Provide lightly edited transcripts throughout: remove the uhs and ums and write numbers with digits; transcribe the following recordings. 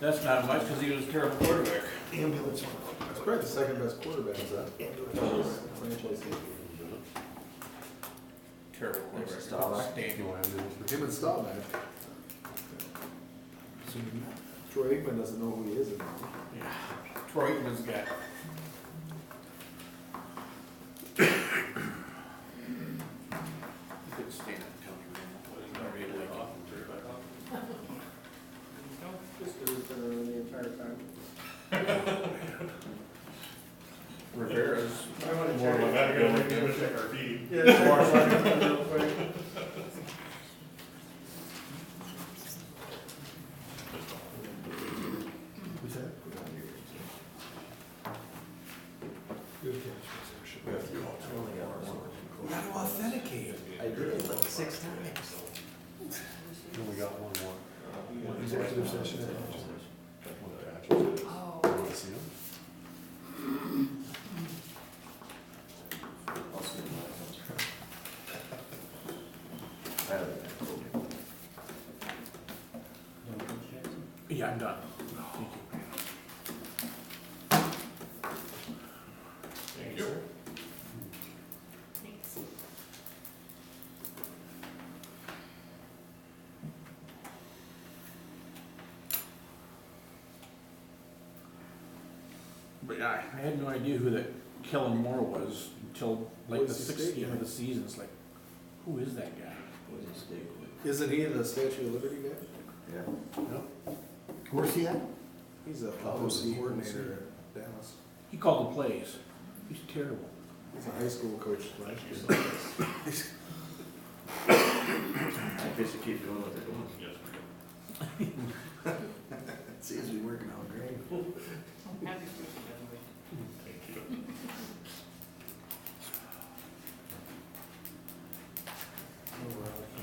That's not much because he was a terrible quarterback. Ambulance. That's probably the second best quarterback, is that? Ambulance. Franchise. Terrible quarterback. Staubach. Him and Staubach. Troy Aikman doesn't know who he is anymore. Yeah. Troy Aikman's got. He couldn't stand up and tell me, already like Just because it's been around the entire time. Rivera's. I want to More check. than that, we gotta check our feed. Yeah, more real quick. Who's that? Good catch, We only got one. You gotta authenticate. I did, like 6 times. We only got one more. Executive session. You wanna see them? I'll see you later. I haven't been told you. Yeah, I'm done. Thank you. Thank you. But yeah, I had no idea who that Kellen Moore was until like the What's his 6th state game of guy? the season. It's like, who is that guy? What did you stay with? Isn't he the Statue of Liberty guy? Yeah. Where's he at? He's a policy coordinator at Dallas. He called the plays. He's terrible. He's a high school coach last year. I guess you keep doing what they're doing. Yes, Seems to be working out great. thank you.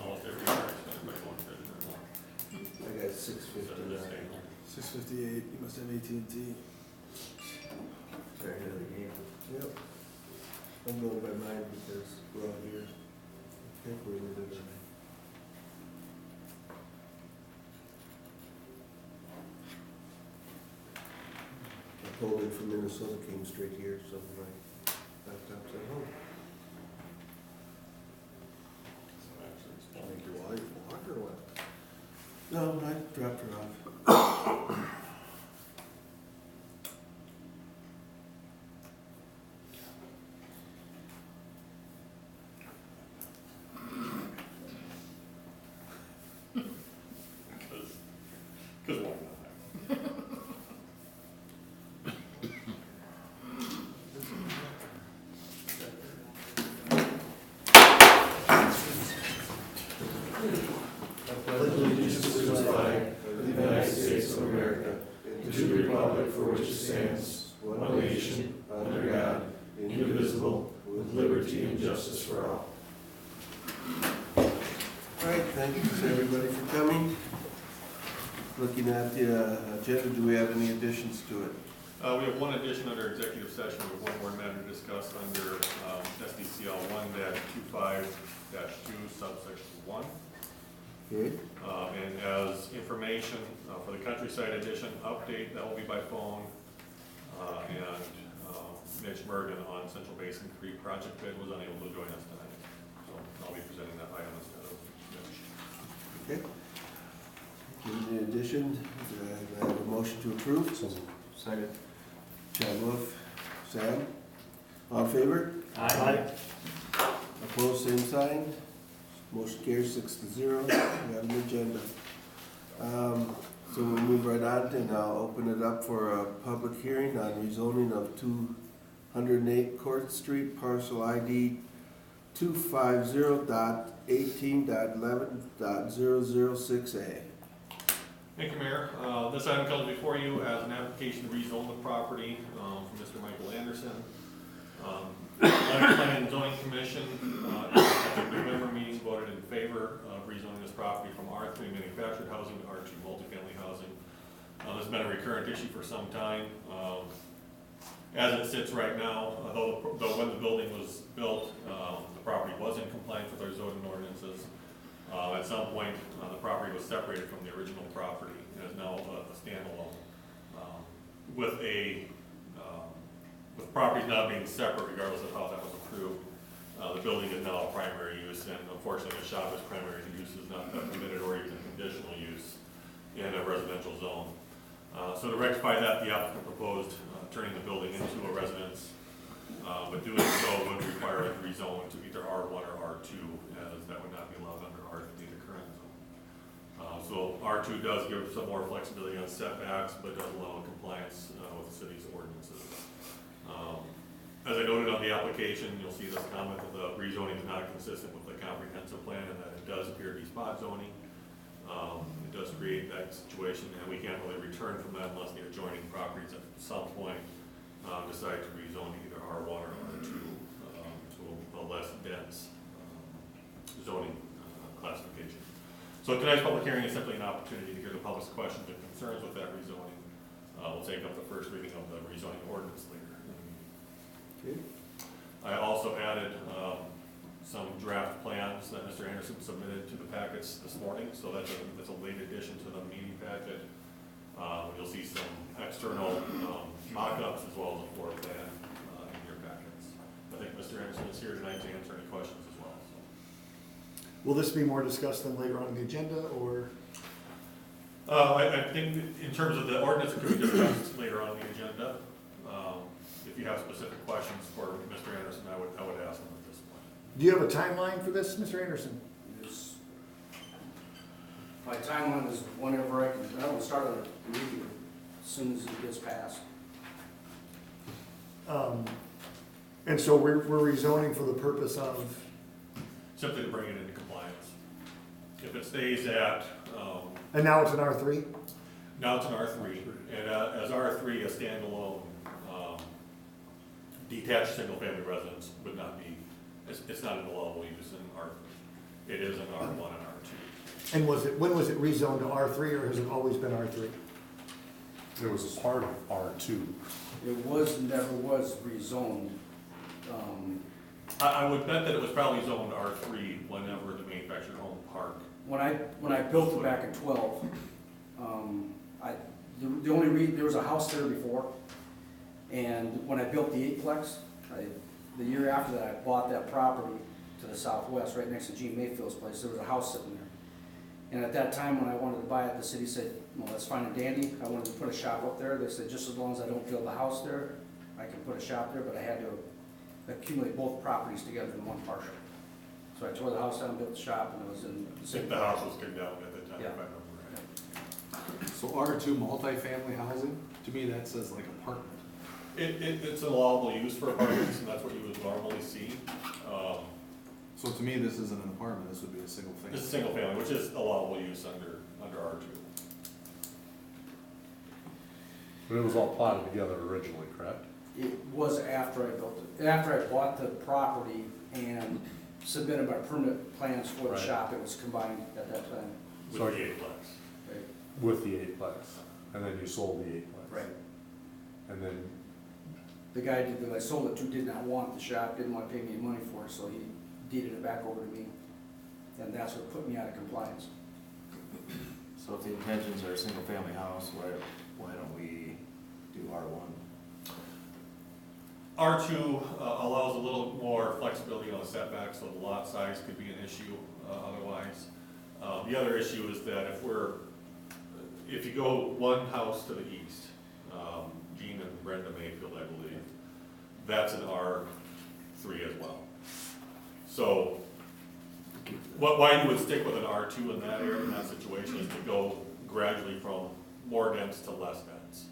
Almost every year, I spend about 150 or more. I got 659. 658, you must have AT&T. They're ahead of the game. Yep. I'm going by mine because we're all here. I think we did it. I pulled in from Minnesota, came straight here, so my laptop's at home. So actually, it's I think your wife walked or what? No, I dropped her off. Because why not? Allegiance to the flag of the United States of America, and to the republic for which it stands, one nation, under God, indivisible, with liberty and justice for all. All right, thanks everybody for coming. Looking at the agenda, do we have any additions to it? We have one addition under executive session. We have one more matter to discuss under SDCL 1-25-2 subsection 1. Okay. And as information for the countryside edition update, that will be by phone. And Mitch Mergen on Central Basin Creek project bid was unable to join us tonight. So I'll be presenting that item instead of Mitch. Okay. In addition, do I have a motion to approve? Second. Chad Wolf, Sam, all in favor? Aye. Opposed, same sign. Motion carries 6-0. We have an agenda. So we'll move right on and I'll open it up for a public hearing on rezoning of 208 Court Street, parcel ID 250.18.11.006A. Thank you, Mayor. This item comes before you as an application to rezone the property from Mr. Michael Anderson. Lennox Planning and Zoning Commission, at the November meeting, voted in favor of rezoning this property from R3 manufactured housing to R2 multifamily housing. This has been a recurrent issue for some time. As it sits right now, though when the building was built, the property was in compliance with our zoning ordinances. At some point, the property was separated from the original property and is now a standalone with with properties not being separate regardless of how that was approved, the building is now a primary use, and unfortunately the shop is primary use is not permitted or even conditional use in a residential zone. So to rectify that, the applicant proposed turning the building into a residence, but doing so would require it rezone to either R1 or R2, as that would not be allowed under R3, the current zone. So R2 does give some more flexibility on setbacks, but does allow compliance with the city's ordinances. As I noted on the application, you'll see this comment that the rezoning is not consistent with the comprehensive plan and that it does appear to be spot zoning. It does create that situation, and we can't really return from that unless the adjoining properties at some point decide to rezone either R1 or R2 to a less dense zoning classification. So tonight's public hearing is simply an opportunity to hear the public's questions and concerns with that rezoning. We'll take up the first reading of the rezoning ordinance later. Okay. I also added some draft plans that Mr. Anderson submitted to the packets this morning, so that's a late addition to the meeting packet. You'll see some external mock-ups as well as a floor plan in your packets. I think Mr. Anderson is here tonight to answer any questions as well. So. Will this be more discussed than later on in the agenda, or? I think in terms of the ordinance, it could be discussed later on the agenda. If you have specific questions for Mr. Anderson, I would ask him at this point. Do you have a timeline for this, Mr. Anderson? Is, my timeline is whenever I don't start on it immediately, as soon as it gets passed. And so we're rezoning for the purpose of? Simply to bring it into compliance. If it stays at, And now it's an R3? now it's an R3, and as R3, a standalone detached single-family residence would not be, it's not an allowable use in R3. It is an R1 and R2. And when was it rezoned to R3, or has it always been R3? It was a part of R2. It never was rezoned. I would bet that it was probably zoned R3 whenever the manufactured home park. When I built it back in 12, there was a house there before, and when I built the eightplex, the year after that, I bought that property to the southwest, right next to Gene Mayfield's place. There was a house sitting there. And at that time, when I wanted to buy it, the city said, well, that's fine and dandy. I wanted to put a shop up there. They said, just as long as I don't build a house there, I can put a shop there, but I had to accumulate both properties together in one parcel. So I tore the house down, built the shop, and it was in the I same. think the house was condemned at the time, Yeah. if I remember right. So R2 multifamily housing, to me that says like apartment. It's an allowable use for apartments, and that's what you would normally see. So to me, this isn't an apartment, this would be a single family. It's a single family, which is allowable use under R2. But it was all plotted together originally, correct? It was after I built it. After I bought the property and submitted my permit plans for the Right. shop, it was combined at that time. With So- the eightplex. Right. With the eightplex, and then you sold the eightplex. Right. And then, The guy that I sold it to did not want the shop, didn't want to pay me any money for it, so he deeded it back over to me. And that's what put me out of compliance. So if the intentions are a single family house, why don't we do R1? R2 allows a little more flexibility on the setback, so the lot size could be an issue otherwise. The other issue is that if you go one house to the east, Gene and Brenda Mayfield, I believe, that's an R3 as well. So why you would stick with an R2 in that area, in that situation, is to go gradually from more dense to less dense.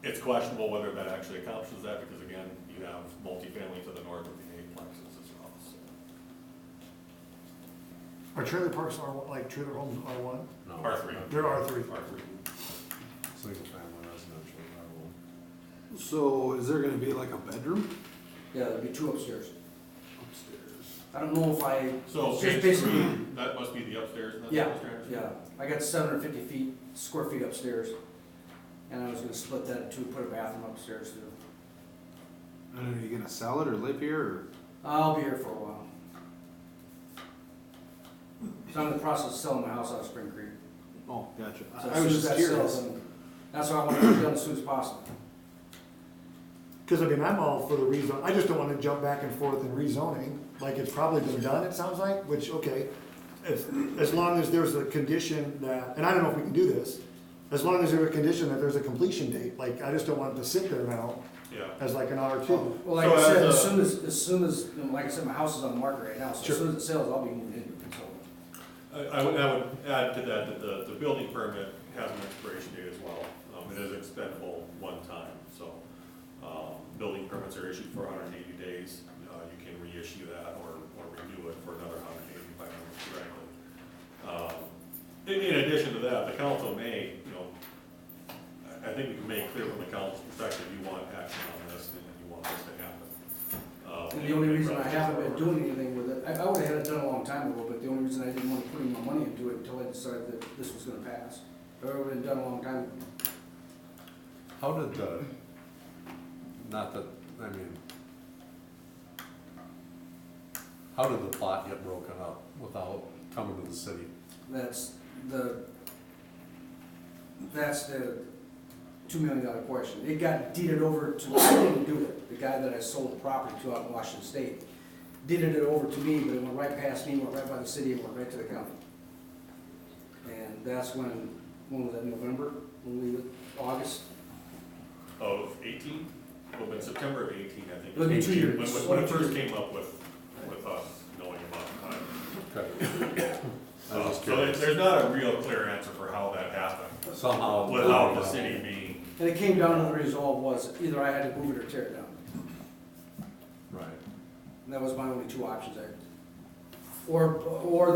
It's questionable whether that actually accomplishes that, because again, you have multifamily to the north of the eightplexes as well. So. are trailer parks R1, like trailer homes R1? no. R3. They're R3. R3. Single family residential, R1. So is there gonna be like a bedroom Yeah, there'd be two upstairs. upstairs? I don't know if So it's page just 3, basically, that must be the upstairs, and that's yeah, Mr. Anderson? yeah. I got 750 square feet upstairs. And I was gonna split that in two, put a bathroom upstairs too. And are you gonna sell it or live here or? I'll be here for a while. So I'm in the process of selling my house out of Spring Creek. Oh, gotcha. So I as soon was as just that curious. sells, then That's why I want to get it done as soon as possible. Cause I mean, I'm all for the rezone, I just don't wanna jump back and forth in rezoning, like it's probably been done, it sounds like, which, okay. As long as there's a condition that, and I don't know if we can do this, as long as there's a condition that there's a completion date, like, I just don't want it to sit there now Yeah. as like an R2. Well, like So I said, as as soon as, you know, like I said, my house is on the market right now, so Sure. as soon as it sells, I'll be moving into it, so. I would add to that the building permit has an expiration date as well. It is expendable one time, so, building permits are issued for 180 days. You can reissue that or redo it for another 180 if I remember correctly. In addition to that, the council may, you know, I think we can make clear from the council's perspective, you want action on this and you want this to happen. And the only reason I haven't been doing anything with it, I would've had it done a long time ago, but the only reason I didn't want to put any more money into it until I decided that this was gonna pass. It would've been done a long time ago. How did not that, I mean, how did the plot get broken up without coming to the city? That's the $2 million question. It got deeded over to, I didn't do it, the guy that I sold the property to out in Washington State. Deeded it over to me, but it went right past me, went right by the city, and went right to the county. And that's when was that, November, August? Of 18? Well, in September of 18, I think. It'll be 2 years. When it first came up with us knowing about time. Okay. I was just So curious. there's not a real clear answer for how that happened, Somehow. without the city being, And it came down to the resolve was either I had to move it or tear it down. Right. And that was my only two options. Or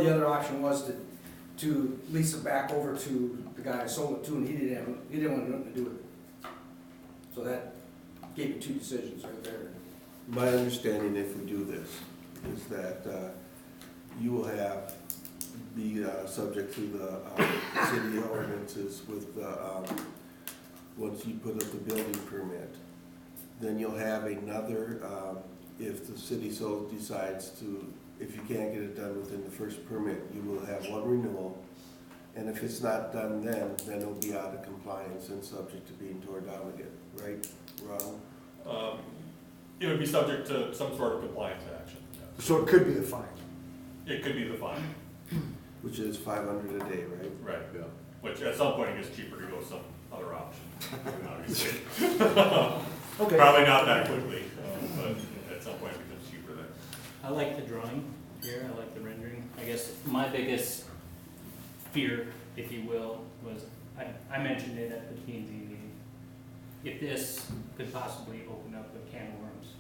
the other option was to lease it back over to the guy I sold it to, and he didn't want nothing to do with it. So that gave me two decisions right there. My understanding, if we do this, is that you will be subject to the city ordinances with once you put up the building permit. Then you'll have another, if the city so decides to, if you can't get it done within the first permit, you will have one renewal. And if it's not done then it'll be out of compliance and subject to being torn down again, right, Ron? it would be subject to some sort of compliance action. yes. So it could be a fine. It could be the fine, Which is $500 a day, right? right, Yeah. which at some point it gets cheaper to go some other option, obviously. Okay. Probably not that quickly, but at some point it becomes cheaper there. I like the drawing here, I like the rendering. I guess my biggest fear, if you will, was, I mentioned it at the P and Z meeting. If this could possibly open up a can of worms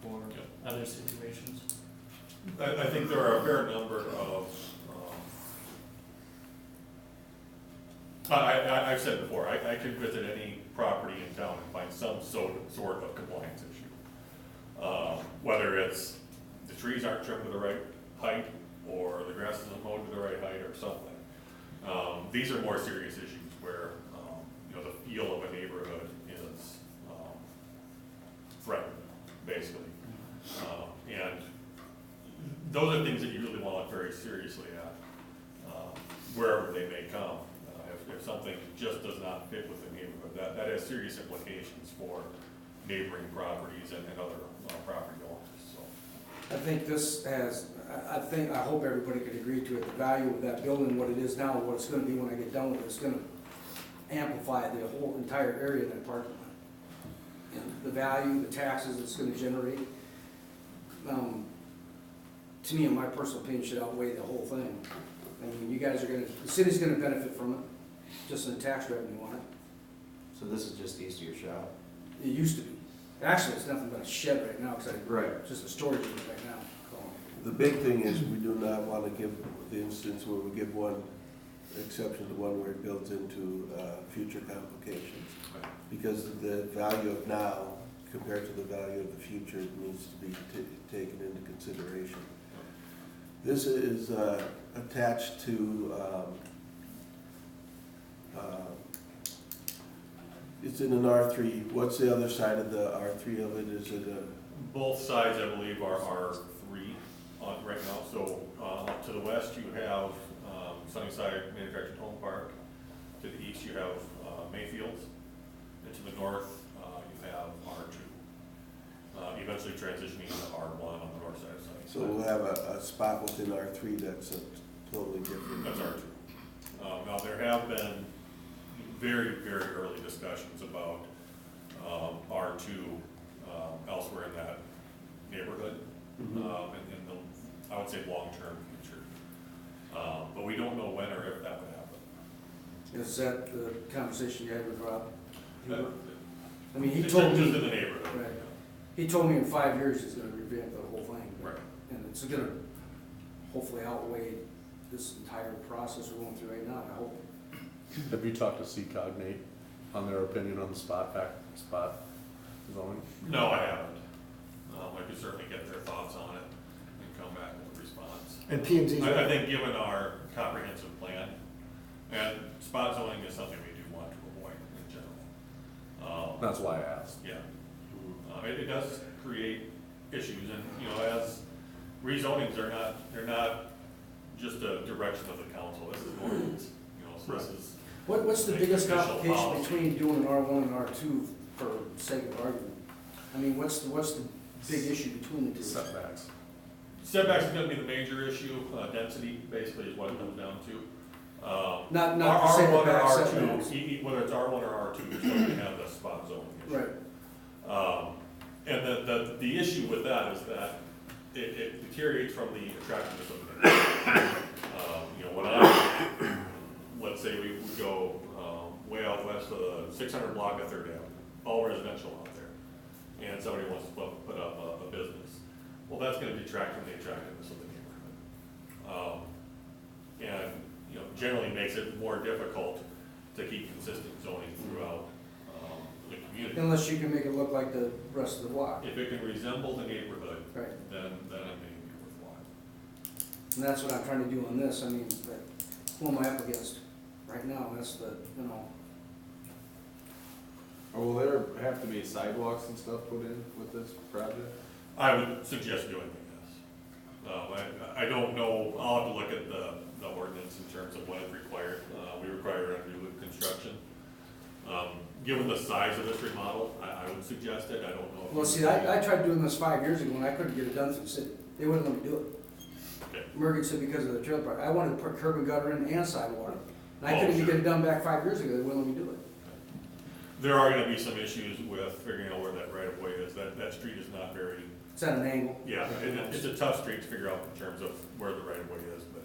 for other situations. I think there are a fair number of, I've said before, I can visit any property in town and find some sort of compliance issue. Whether it's the trees aren't trimmed to the right height, or the grass isn't mowed to the right height, or something. These are more serious issues where, you know, the feel of a neighborhood is threatened, basically. And those are things that you really want to look very seriously at, wherever they may come. If something just does not fit with the neighborhood, that has serious implications for neighboring properties and other property owners, so. I think this has, I hope everybody could agree to it, the value of that building, what it is now, what it's gonna be when I get done with it, it's gonna amplify the whole entire area of that parking lot. And the value, the taxes it's gonna generate, to me, in my personal opinion, should outweigh the whole thing. I mean, you guys are gonna, the city's gonna benefit from it, just in the tax revenue on it. So this is just east of your shop? It used to be. Actually, it's nothing but a shed right now, because Right. it's just a storage unit right now. So, The big thing is, we do not want to give the instance where we give one exception to one where it builds into future complications. Because the value of now compared to the value of the future needs to be taken into consideration. This is attached to, it's in an R3. What's the other side of the R3 of it? Is it a? Both sides, I believe, are three on right now. So to the west, you have Sunnyside Manufactured Home Park. To the east, you have Main Mayfields. And to the north, you have R2. Eventually transitioning to R1 on the north side of the site. So we'll have a spot within R3 that's a totally different. That's R2. Now, there have been very, very early discussions about R2 elsewhere in that neighborhood, in the, I would say, long-term future. But we don't know when or if that would happen. Is that the conversation you had with Rob? Uh, I mean, he It's told just me, in the neighborhood. right. He told me in 5 years he's gonna revamp the whole thing. Right. And it's gonna hopefully outweigh this entire process we're going through right now, I hope. Have you talked to CCOG, Nate, on their opinion on the spot zoning? No, I haven't. I could certainly get their thoughts on it and come back with a response. And P and Z's. I think given our comprehensive plan, and spot zoning is something we do want to avoid in general. That's why I asked. Yeah. It does create issues, and, you know, as rezonings are not, they're not just a direction of the council, this is an ordinance, you know, so this is. What's the biggest Official complication policy. between doing an R1 and R2 for sake of argument? I mean, what's the big issue between the two? Setbacks. Setbacks is gonna be the major issue, density basically is what it comes down to. Not the R1 or setback, R2, setbacks. whether it's R1 or R2, you're still gonna have the spot zoning issue. Right. And the issue with that is that it deteriorates from the attractiveness of the neighborhood. You know, let's say we would go way out west of the 600 block of Third Avenue, all residential out there, and somebody wants to put up a business. Well, that's gonna detract from the attractiveness of the neighborhood. And, you know, generally makes it more difficult to keep consistent zoning throughout the community. Unless you can make it look like the rest of the block. If it can resemble the neighborhood, Right. then it may be worthwhile. And that's what I'm trying to do on this. I mean, who am I up against right now? That's the, you know, Or will there have to be sidewalks and stuff put in with this project? I would suggest doing this. I don't know, I'll have to look at the ordinance in terms of what is required. We require under new construction. Given the size of this remodel, I would suggest it, I don't know. well, see, I tried doing this 5 years ago and I couldn't get it done through the city. They wouldn't let me do it. Okay. Mergen said because of the trailer park. I wanted to put curb and gutter in and sidewalk. And I Oh, couldn't even sure. get it done back 5 years ago. They wouldn't let me do it. There are gonna be some issues with figuring out where that right of way is. That street is not very, It's at an angle. yeah, it's a tough street to figure out in terms of where the right of way is, but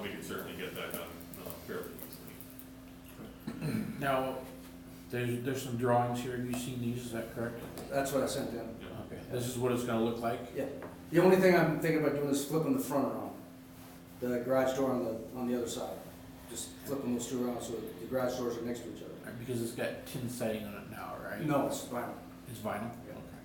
we can certainly get that done fairly easily. Now, there's some drawings here, have you seen these, is that correct? That's what I sent them. Okay, this is what it's gonna look like? Yeah. The only thing I'm thinking about doing is flipping the front around. The garage door on the other side. Just flipping those two around so the garage doors are next to each other. Because it's got tin siding on it now, right? No, it's vinyl. It's vinyl? Yeah. Okay.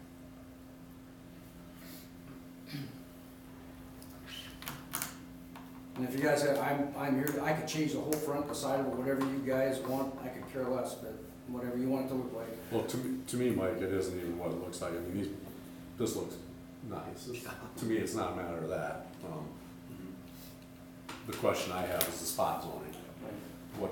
And if you guys have, I'm here, I could change the whole front, the side of it, whatever you guys want. I could care less, but whatever you want it to look like. Well, to me, Mike, it isn't even what it looks like. I mean, this looks nice. To me, it's not a matter of that. The question I have is the spot zoning. What,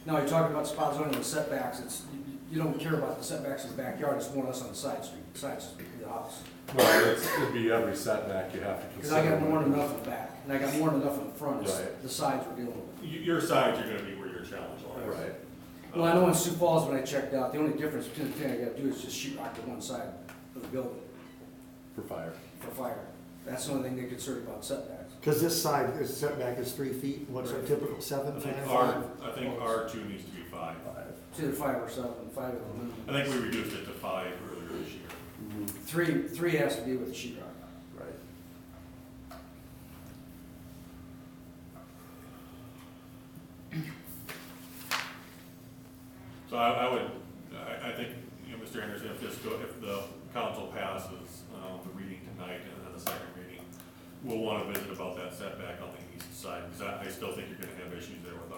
Now, you're talking about spot zoning and setbacks. You don't care about the setbacks in the backyard. It's more or less on the side street, side street of the house. well, it'd be every setback you have to Because consider. I got more than enough in the back, and I got more than enough in the front. It's Right. the sides we're dealing with. Your sides are gonna be where your challenge lies. Right. Well, I know in Sioux Falls, when I checked out, the only difference between the thing I gotta do is just sheet rock to one side of the building For fire. for fire. That's the only thing they're concerned about setbacks. Cause this side, this setback is 3 feet, what's our typical 7, I think 5? R2 needs to be 5. It's either 5 or 7, 5 at the minimum. I think we reduced it to 5 earlier this year. Three has to be with the sheet rock. Right. So I think, you know, Mr. Anderson, if the council passes the reading tonight and then the second reading, we'll want to visit about that setback on the east side, because I still think you're gonna have issues there with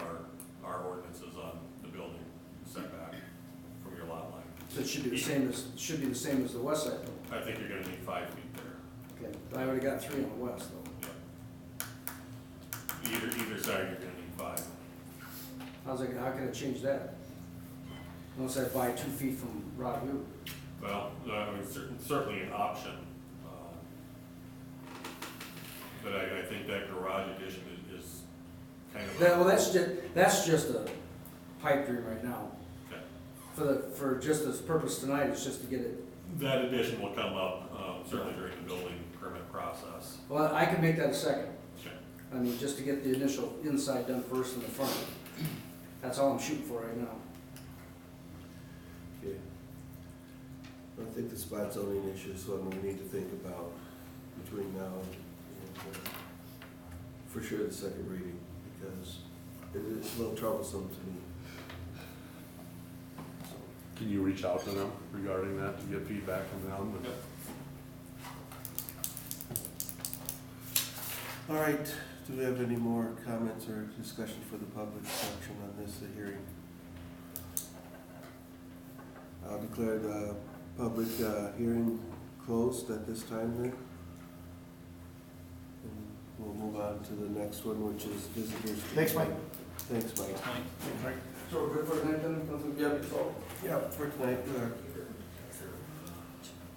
our ordinances on the building setback from your lot line. So it should be the same as the west side though. I think you're gonna need 5 feet there. Okay, I already got 3 on the west though. Either side, you're gonna need 5. How can I change that? unless I buy 2 feet from Rockview. Well, I mean, certainly an option. But I think that garage addition is kind of. Well, that's just a pipe dream right now. Okay. For just this purpose tonight, it's just to get it. That addition will come up, certainly during the building permit process. Well, I can make that a second. Okay. I mean, just to get the initial inside done first in the front. That's all I'm shooting for right now. Okay. I think the spot zoning issue is one we need to think about between now and for sure the second reading, because it is a little troublesome to me. Can you reach out to them regarding that to get feedback from them? Yep. All right, do we have any more comments or discussion for the public section on this hearing? I'll declare the public hearing closed at this time then. And we'll move on to the next one, which is visitors. Thanks, Mike. Thanks, Mike. So we're good for tonight then? Nothing to be up to? Yeah, for tonight, we are.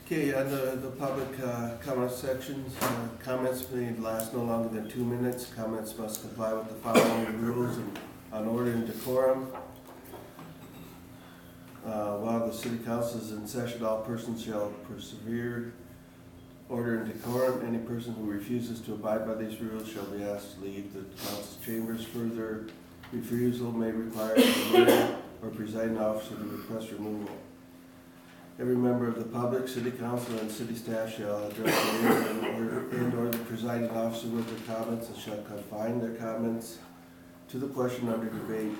Okay, on the public comment sections, comments may last no longer than 2 minutes. Comments must comply with the following rules on order and decorum. While the city council is in session, all persons shall persevere order and decorum. Any person who refuses to abide by these rules shall be asked to leave the council chambers. Further refusal may require the mayor or presiding officer to request removal. Every member of the public, city council, and city staff shall address the mayor and or the presiding officer with their comments and shall confine their comments to the question under debate.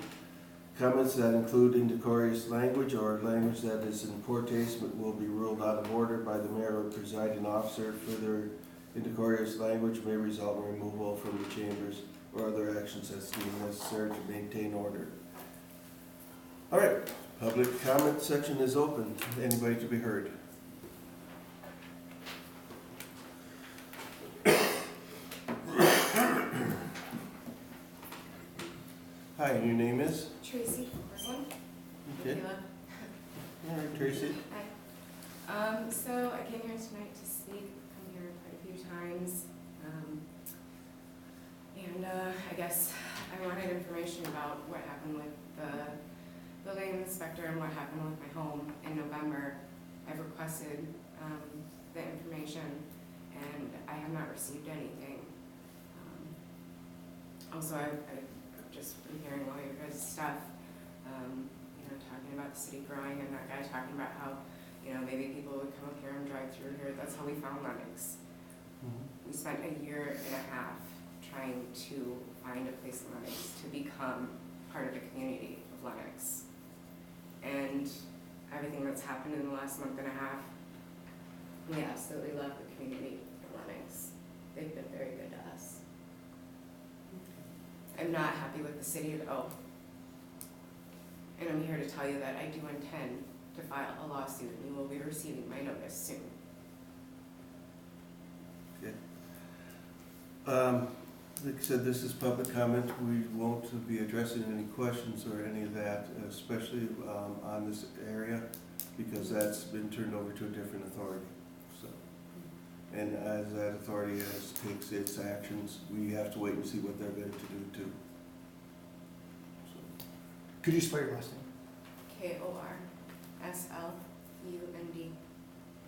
Comments that include indecorous language or language that is in poor taste will be ruled out of order by the mayor or presiding officer. Further indecorous language may result in removal from the chambers or other actions as deemed necessary to maintain order. All right, public comment section is open. Anybody to be heard? Hi, your name is? Tracy Portland. Okay. All right, Tracy. Hi. So I came here tonight to speak, come here quite a few times. I guess I wanted information about what happened with the building inspector and what happened with my home in November. I've requested the information and I have not received anything. Also, I've just been hearing all your guys' stuff, talking about the city growing and that guy talking about how, maybe people would come up here and drive through here. That's how we found Lennox. We spent a year and a half trying to find a place in Lennox to become part of the community of Lennox. And everything that's happened in the last month and a half, we absolutely love the community of Lennox. They've been very good to us. I'm not happy with the city at all. And I'm here to tell you that I do intend to file a lawsuit and you will be receiving my notice soon. Okay. Like I said, this is public comment. We won't be addressing any questions or any of that, especially on this area, because that's been turned over to a different authority. So, and as that authority takes its actions, we have to wait and see what they're going to do too. So. Could you spell your last name? K-O-R-S-L-U-N-D.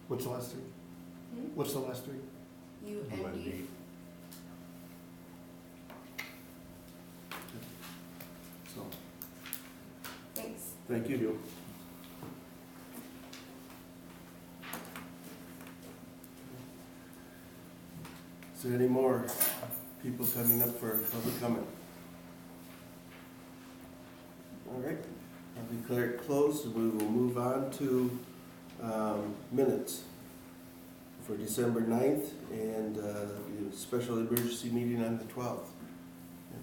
What's the last three? What's the last three? U-N-D. So, Thanks. thank you. Is there any more people coming up for public comment? All right, I'll declare it closed and we will move on to minutes for December 9th and the special emergency meeting on the 12th.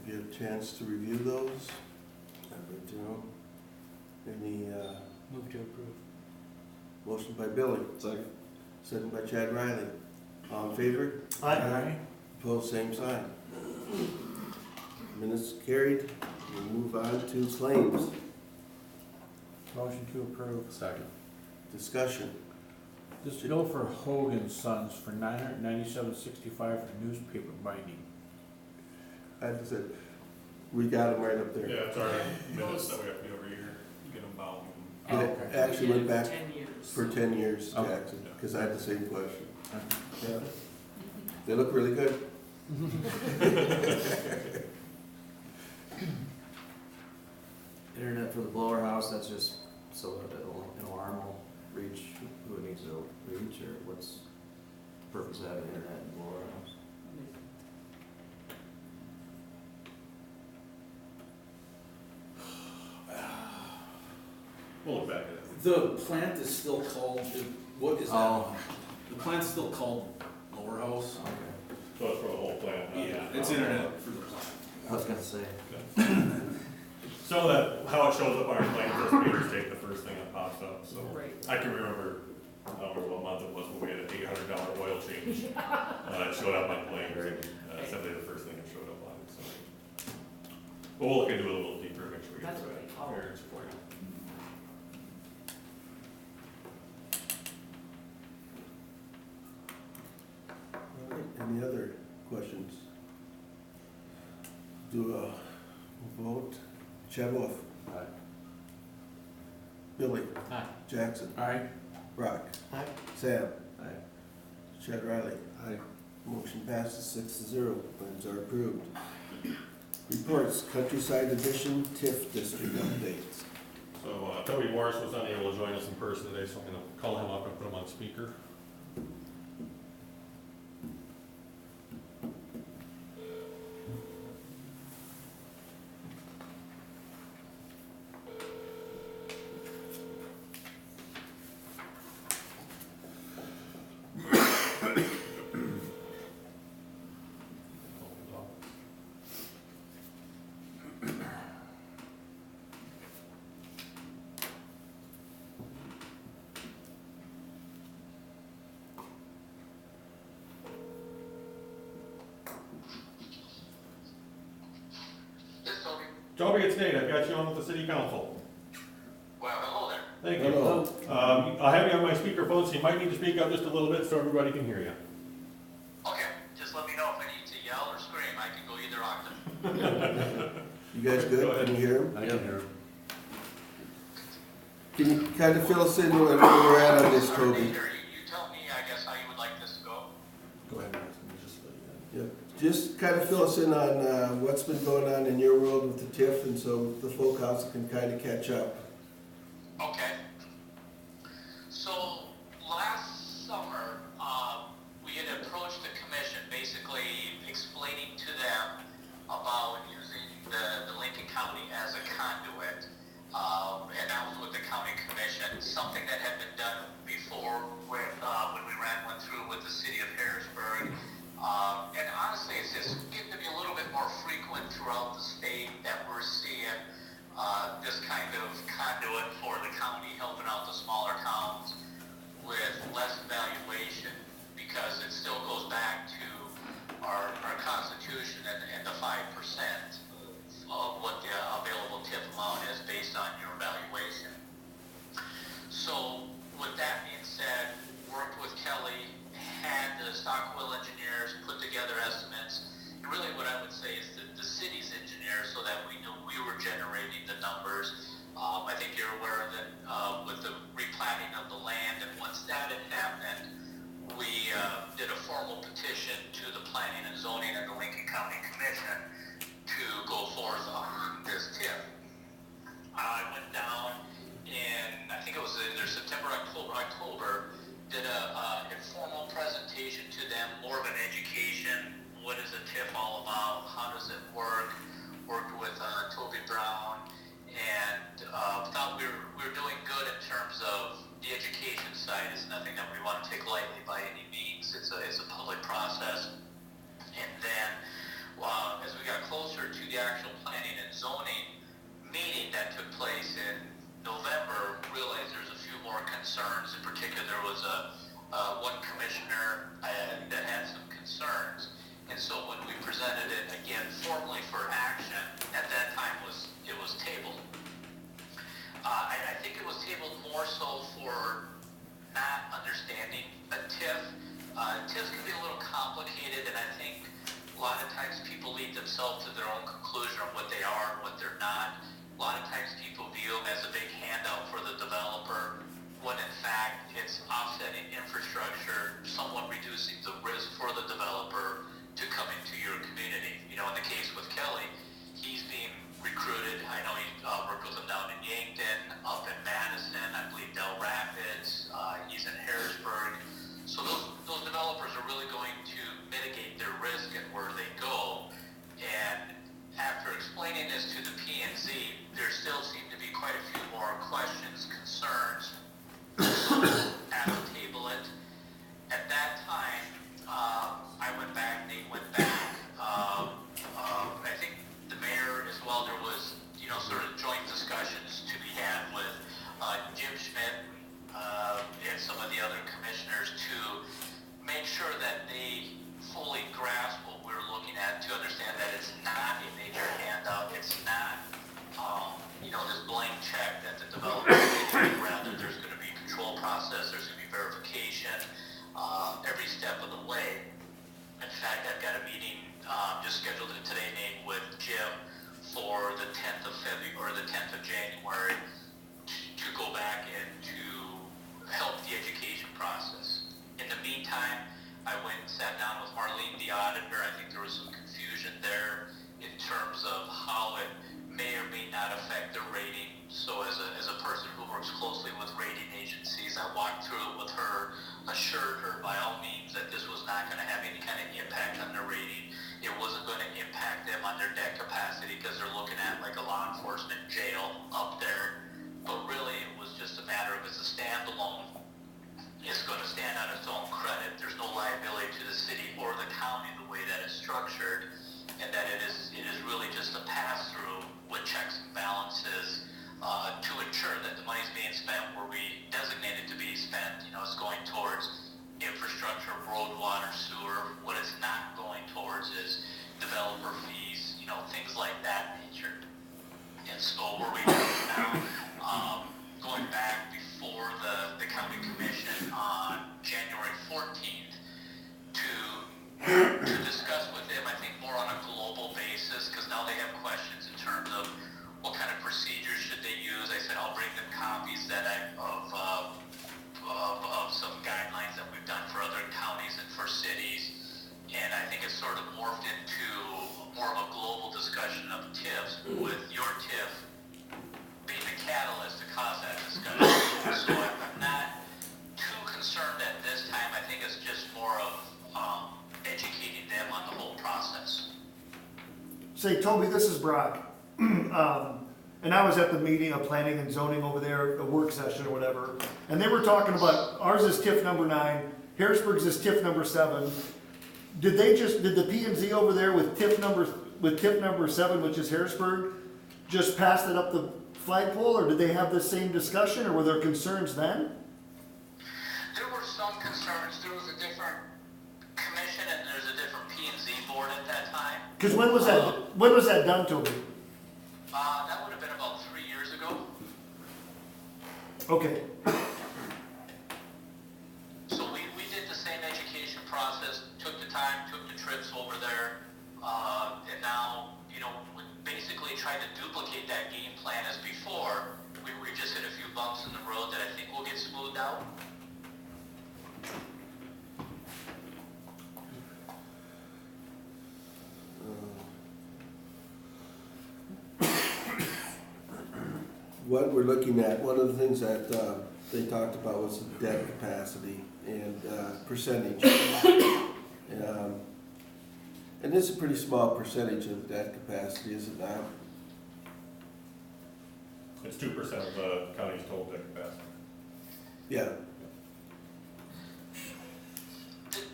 If you have a chance to review those, I'd like to know. Any Move to approve. motion by Billy? Second. Second by Chad Riley. All in favor? Aye. Opposed, same sign. Minutes carried. We'll move on to claims. Motion to approve. Second. Discussion. This bill for Hogan Sons for $997.65 for newspaper binding. I just said, we got them right up there. Yeah, it's our minutes that we have to do every year, get them bound. Oh, It okay. actually went back 10 years. for 10 years, Okay. Jackson, because I had the same question. Yeah. They look really good. Internet for the blower house, that's just so that an alarm will reach who it needs to reach, or what's the purpose of having internet in the blower house? We'll look back at it. The plant is still called, what is that? Oh. The plant's still called Lower House? Okay. So it's for the whole plant. not Yeah, just- it's internet for the plant. I was gonna say. So that, how it shows up on our claim list, we just take the first thing that pops up, so. Right. I can remember, I don't remember what month it was, but we had an $800 oil change. It showed up on claims, simply the first thing that showed up on it, so. But we'll look into it a little deeper, make sure we get That's the what they call it. clearance for you. All right, any other questions? Do a vote. Chadwick. Aye. Billy. Aye. Jackson. Aye. Rock. Aye. Sam. Aye. Chad Riley. Aye. Motion passes 6-0. Plans are approved. Reports, Countryside Edition TIF District updates. So Toby Morris was unable to join us in person today, so I'm gonna call him up and put him on speaker. Toby, it's Nate, I've got you on with the city council. Well, hello there. Thank you. Hello. I have you on my speakerphone, so you might need to speak up just a little bit so everybody can hear you. Okay, just let me know if I need to yell or scream. I can go either octave. You guys Go good? ahead. Can you hear him? I can hear him. Can you kind of fill us in where we're at on this, Sorry, Toby? Nate, you tell me, I guess, how you would like this to go. Go ahead. Yeah. Just kind of fill us in on what's been going on in your world with the TIF, and so the folk house can kind of catch up. Okay. So, last summer, we had approached the commission, basically explaining to them about using the Lincoln County as a conduit. And that was with the county commission, something that had been done before with, when we went through with the city of Harrisburg. And honestly, it's just getting to be a little bit more frequent throughout the state that we're seeing this kind of conduit for the county, helping out the smaller towns with less valuation, because it still goes back to our Constitution and the 5% of what the available TIF amount is based on your valuation. So with that being said, worked with Kelly, had the Stockwell engineers put together estimates. And really what I would say is the city's engineers, so that we knew we were generating the numbers. I think you're aware that with the replanting of the land, and once that had happened, we did a formal petition to the Planning and Zoning and the Lincoln County Commission to go forth on this TIF. I went down in, I think it was either September, October, did a informal presentation to them, more of an education. What is a TIF all about? How does it work? Worked with Toby Brown, and thought we were doing good in terms of the education side. It's nothing that we want to take lightly by any means. It's a public process. And then as we got closer to the actual planning and zoning meeting that took place in November, realized there's a few more concerns. In particular, there was one commissioner that had some concerns. And so when we presented it again formally for action, at that time it was tabled. I think it tabled more so for not understanding a TIF. TIFs can be a little complicated, and I think a lot of times people lead themselves to their own conclusion of what they are and what they're not. A lot of times people view them as a big handout for the developer, when in fact it's offsetting infrastructure, somewhat reducing the risk for the developer to come into your community. You know, in the case with Kelly, he's being recruited. I know he worked with him down in Yankton, up in Madison, I believe Del Rapids, he's in Harrisburg. So those developers are really going to mitigate their risk and where they go. And after explaining this to the P&Z, there still seem to be quite a few more questions, concerns. At the table it. At that time, I went back, Nate went back. I think the mayor as well, there was, you know, sort of joint discussions to be had with Jim Schmidt and some of the other commissioners to make sure that they fully grasp what we're looking at, to understand that it's not a major handout, it's not, you know, this blank check that the developer is getting. Rather, there's going to be control process, there's going to be verification every step of the way. In fact, I've got a meeting just scheduled today, Nate, with Jim for the 10th of February or the 10th of January to go back and to help the education process. In the meantime, I went and sat down with Marlene, the auditor. I think there was some confusion there in terms of how it may or may not affect the rating. So as a person who works closely with rating agencies, I walked through it with her, assured her by all means that this was not going to have any kind of impact on their rating. It wasn't going to impact them on their debt capacity because they're looking at like a law enforcement jail up there. But really it was just a matter of it's a standalone. It's going to stand on its own credit. There's no liability to the city or the county the way that it's structured, and that it is really just a pass-through with checks and balances to ensure that the money's being spent where we designate it to be spent. You know, it's going towards infrastructure, road, water, sewer. What it's not going towards is developer fees, you know, things like that nature. And so where we are now, going back before the county commission on January 14th to discuss with them, I think more on a global basis, because now they have questions in terms of what kind of procedures should they use. I said I'll bring them copies that of some guidelines that we've done for other counties and for cities, and I think it's sort of morphed into more of a global discussion of TIFs, with your TIF being the catalyst to cause that discussion. So I'm not too concerned at this time. I think it's just more of educating them on the whole process. Say, Toby, this is Brock. And I was at the meeting of planning and zoning over there, a work session or whatever, and they were talking about, ours is TIF number 9, Harrisburg's is TIF number 7. Did the P&Z over there with TIF number 7, which is Harrisburg, just pass it up the flagpole, or did they have the same discussion, or were there concerns then? There were some concerns. There was a different commission and there's a different P&Z board at that time. Because when was that done, Toby? That would have been about 3 years ago. Okay. So we did the same education process, took the time, took the trips over there, and now, you know, we basically tried to duplicate that game plan as before. We just hit a few bumps in the road that I think will get smoothed out. What we're looking at, one of the things that they talked about was debt capacity and percentage. And this is a pretty small percentage of debt capacity, is it not? It's 2% of the county's total debt capacity. Yeah.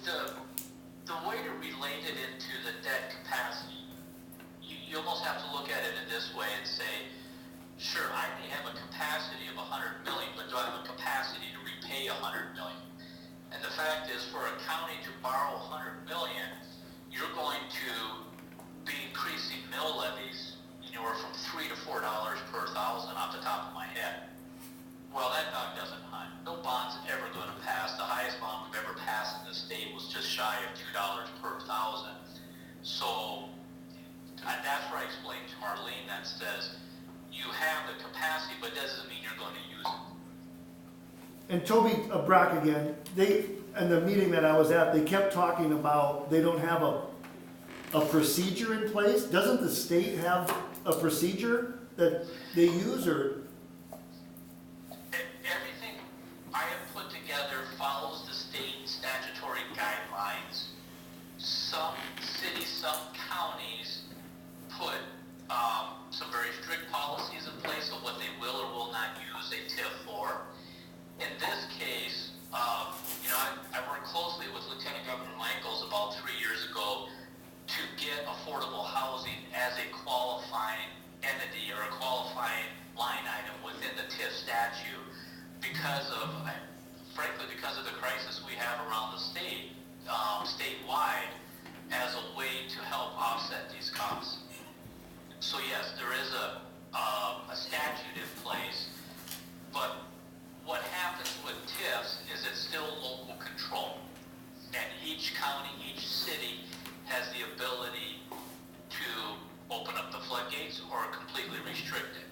The way to relate it into the debt capacity, you almost have to look at it in this way and say, sure, I may have a capacity of 100 million, but do I have a capacity to repay 100 million? And the fact is, for a county to borrow 100 million, you're going to be increasing mill levies anywhere from $3 to $4 per thousand off the top of my head. Well, and Toby Brock again, in the meeting that I was at, they kept talking about they don't have a procedure in place. Doesn't the state have a procedure that they use, or? Everything I have put together follows the state statutory guidelines. Some cities, some counties put some very strict policies in place of what they will or will not use a TIF for. In this case, I worked closely with Lieutenant Governor Michaels about 3 years ago to get affordable housing as a qualifying entity or a qualifying line item within the TIF statute frankly, because of the crisis we have around the state, statewide, as a way to help offset these costs. So yes, there is a statute in place, but what happens with TIFs is it's still local control. And each county, each city has the ability to open up the floodgates or completely restrict it.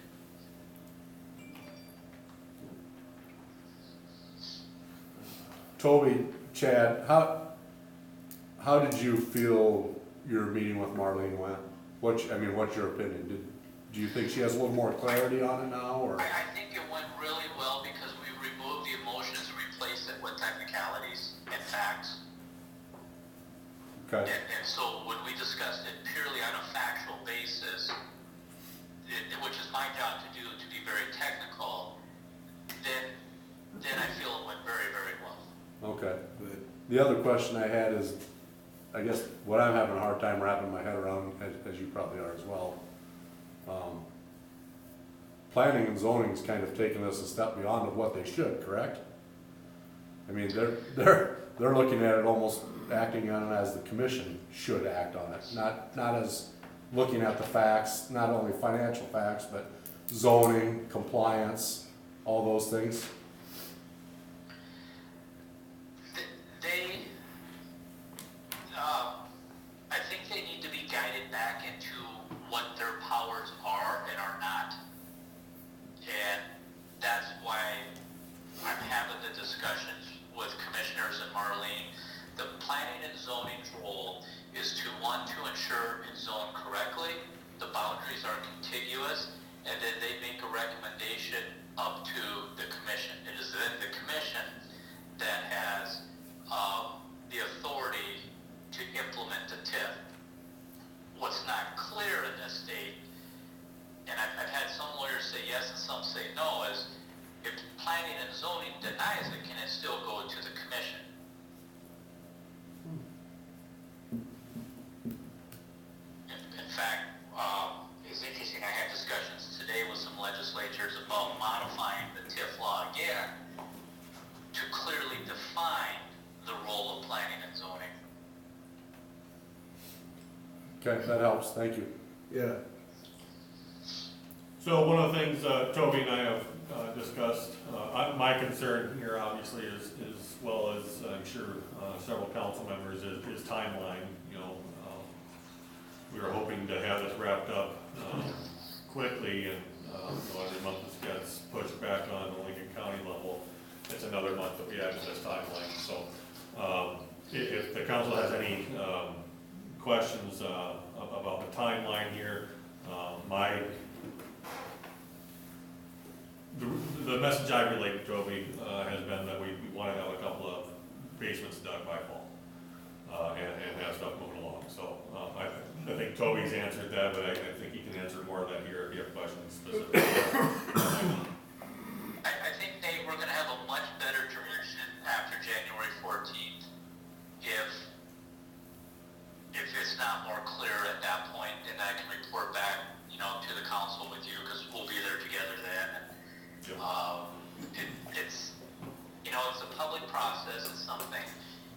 Toby, Chad, how did you feel your meeting with Marlene went? What's your opinion? Do you think she has a little more clarity on it now, or? I think it went really well because we removed the emotions and replaced it with technicalities and facts. Okay. And so when we discussed it purely on a factual basis, which is my job to do, to be very technical, then I feel it went very, very well. Okay. Good. The other question I had is, I guess what I'm having a hard time wrapping my head around, as you probably are as well. Planning and zoning is kind of taking us a step beyond of what they should, correct? I mean, they're looking at it almost acting on it as the commission should act on it, not as looking at the facts, not only financial facts, but zoning, compliance, all those things. I think they need to be guided back into what their powers are and are not. And that's why I'm having the discussions with commissioners and Marlene. The planning and zoning's role is to ensure it's zoned correctly, the boundaries are contiguous, and then they make a recommendation up to the commission. It is then the commission that has the authority to implement the TIF. What's not clear in this state, and I've had some lawyers say yes and some say no, is if planning and zoning denies it, can it still go to the commission? In fact, it's interesting, I had discussions today with some legislatures about modifying the TIF law again to clearly define the role of planning and zoning. Okay, that helps, thank you. Yeah. So one of the things Toby and I have discussed, my concern here obviously is, as well as I'm sure several council members, is timeline. We were hoping to have this wrapped up quickly, and every month this gets pushed back on the Lincoln County level. It's another month that we have this timeline. So if the council has any questions about the timeline here, the message I relayed to Toby has been that we want to have a couple of basements dug by fall and have stuff moving along. So I think Toby's answered that, but I think he can answer more of that here if you have questions specifically. I think we're going to have a much better direction after January 14th if it's not more clear at that point, then I can report back, to the council with you, because we'll be there together then. It's a public process. It's something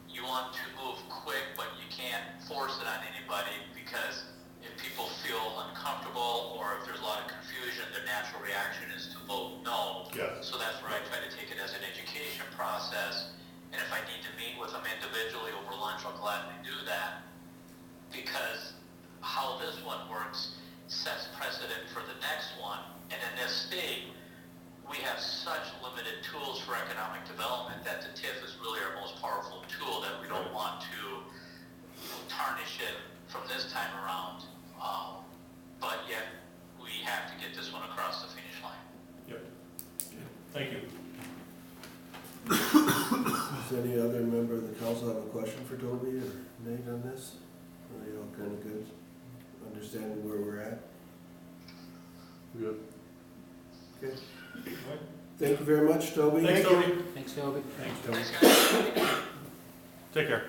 you want to move quick, but you can't force it on anybody, because if people feel uncomfortable or if there's a lot of confusion, their natural reaction is to vote no. Yeah. So that's where I try to take it as an education process. And if I need to meet with them individually over lunch, I'll gladly do that. Because how this one works sets precedent for the next one. And in this state, we we have such limited tools for economic development that the TIF is really our most powerful tool, that we don't want to tarnish it from this time around. But yet, we have to get this one across the finish line. Yep. Thank you. Does any other member of the council have a question for Toby or Nate on this? Are you all kind of good, understanding where we're at? Good. Okay. Thank you very much, Toby. Thanks, Toby. Thanks, Toby. Thanks, Toby. Thanks, guys. Take care.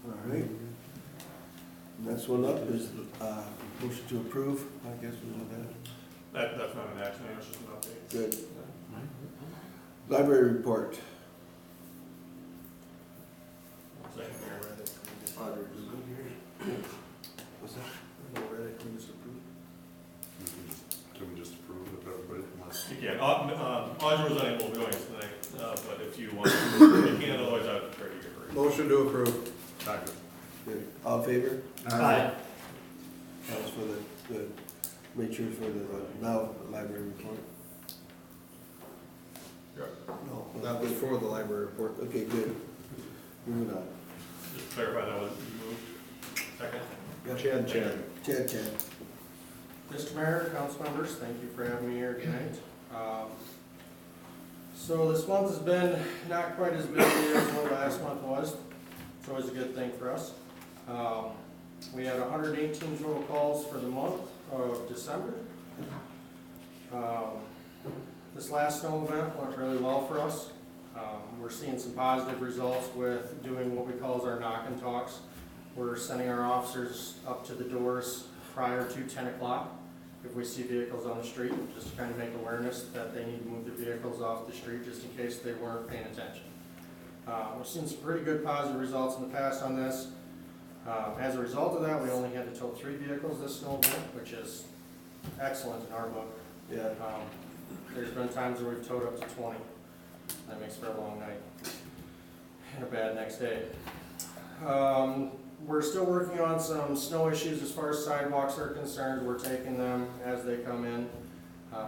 All right. Next one up is, motion to approve, I guess we'll do That's not an action, it's just an update. that. Good. Library report. Second here. Auditor, is it here? What's that? Can we just approve? Can we just approve if everybody wants? You can. Audra was unable to join us tonight, but if you want, you can, otherwise I'd prefer to get her. Motion to approve. Second. Good. All in favor? Aye. That was for the, make sure for the, now, library report. No. That was for the library report. Okay, good. Moving on. Just clarify that was moved. Second. Chad. Mr. Mayor, council members, thank you for having me here tonight. So this month has been not quite as busy as what last month was. It's always a good thing for us. We had 118 total calls for the month of December. This last snow event went really well for us. We're seeing some positive results with doing what we call our knock and talks. We're sending our officers up to the doors prior to 10 o'clock if we see vehicles on the street, just to kind of make awareness that they need to move their vehicles off the street just in case they weren't paying attention. We've seen some pretty good positive results in the past on this. As a result of that, we only had to tow 3 vehicles this snow event, which is excellent in our book. Yeah. There's been times where we've towed up to 20. That makes for a long night and a bad next day. We're still working on some snow issues as far as sidewalks are concerned. We're taking them as they come in.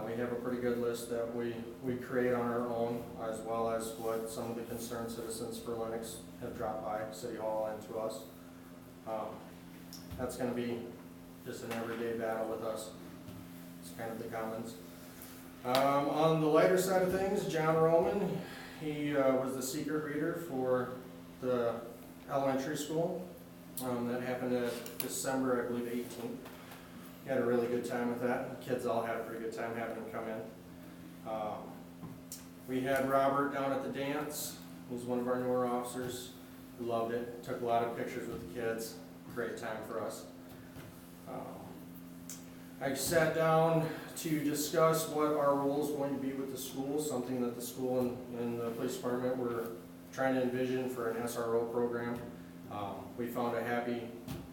We have a pretty good list that we create on our own, as well as what some of the concerned citizens for Lennox have dropped by City Hall and to us. That's going to be just an everyday battle with us. It's kind of the commons. On the lighter side of things, John Roman, he was the secret reader for the elementary school. That happened in December, I believe, 18th. He had a really good time with that. The kids all had a pretty good time having him come in. We had Robert down at the dance. He's one of our newer officers. He loved it. Took a lot of pictures with the kids. Great time for us. I sat down to discuss what our role is going to be with the school, something that the school and the police department were trying to envision for an SRO program. We found a happy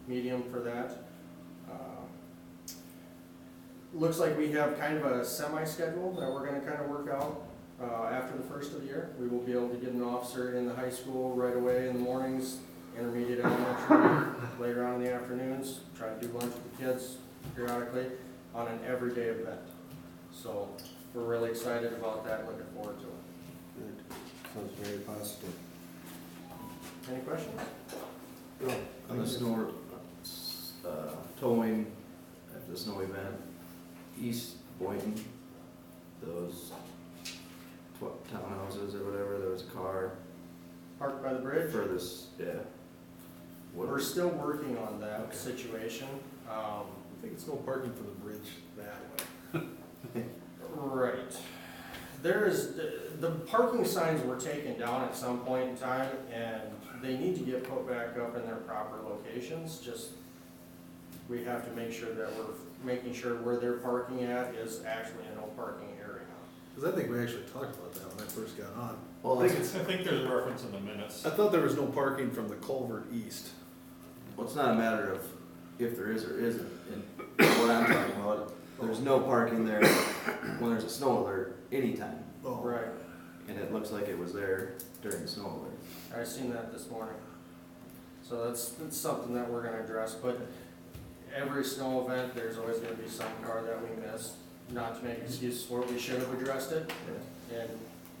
medium for that. Looks like we have kind of a semi-schedule that we're going to kind of work out after the first of the year. We will be able to get an officer in the high school right away in the mornings, intermediate elementary, later on in the afternoons, try to do lunch with the kids periodically on an everyday event. So we're really excited about that, looking forward to it. Good. Sounds very positive. Any questions? No. On the snow, towing at the snow event, East Boynton, those townhouses or whatever, there was a car Parked by the bridge? furthest, yeah. We're still working on that situation. I think it's no parking for the bridge that way. Right. There is, the parking signs were taken down at some point in time, and they need to get put back up in their proper locations. Just, we have to make sure that we're making sure where they're parking at is actually a no parking area. Because I think we actually talked about that when I first got on. Well, I think there's a reference in the minutes. I thought there was no parking from the culvert east. well, it's not a matter of if there is or isn't. And what I'm talking about, there's no parking there when there's a snow alert anytime. Oh. Right. And it looks like it was there during the snow alert. I seen that this morning. So that's something that we're gonna address, but every snow event, there's always gonna be some car that we miss, not to make excuses for it, we should have addressed it. And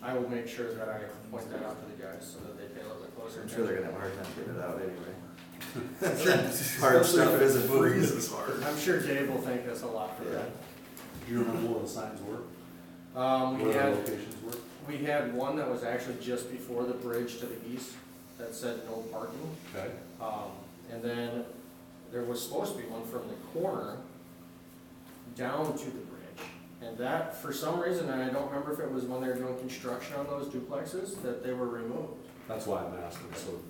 I will make sure that I point that out to the guys so that they pay a little bit closer I'm attention. sure they're gonna have a hard time getting it out anyway. Hard stuff isn't moving. freezes hard. I'm sure Dave will thank us a lot for that. Do you remember where the signs were? We Where the had, locations were? we had one that was actually just before the bridge to the east that said no parking. Okay. And then there was supposed to be one from the corner down to the bridge. And that, for some reason, and I don't remember if it was when they were doing construction on those duplexes, that they were removed. That's why I'm asking, so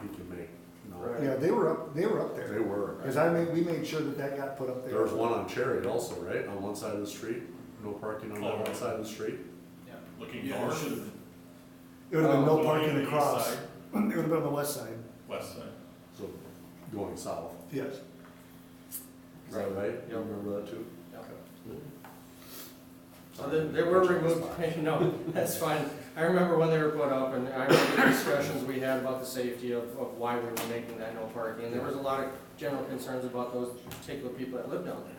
we can make, Right. Yeah, they were up They there. were. Cause we made sure that got put up there. There was one on Cherry also, right, on one side of the street, no parking on that one side of the street? Looking Yeah, north, should've- It would've been no going parking to the east across. side, It would've been on the west side, west side. So, going south, yes. is that right? You Yep. remember that too? Yep. Okay. So they were removed, no, that's fine. I remember when they were put up, and I remember the discussions we had about the safety of why we were making that no parking. And there was a lot of general concerns about those particular people that lived down there.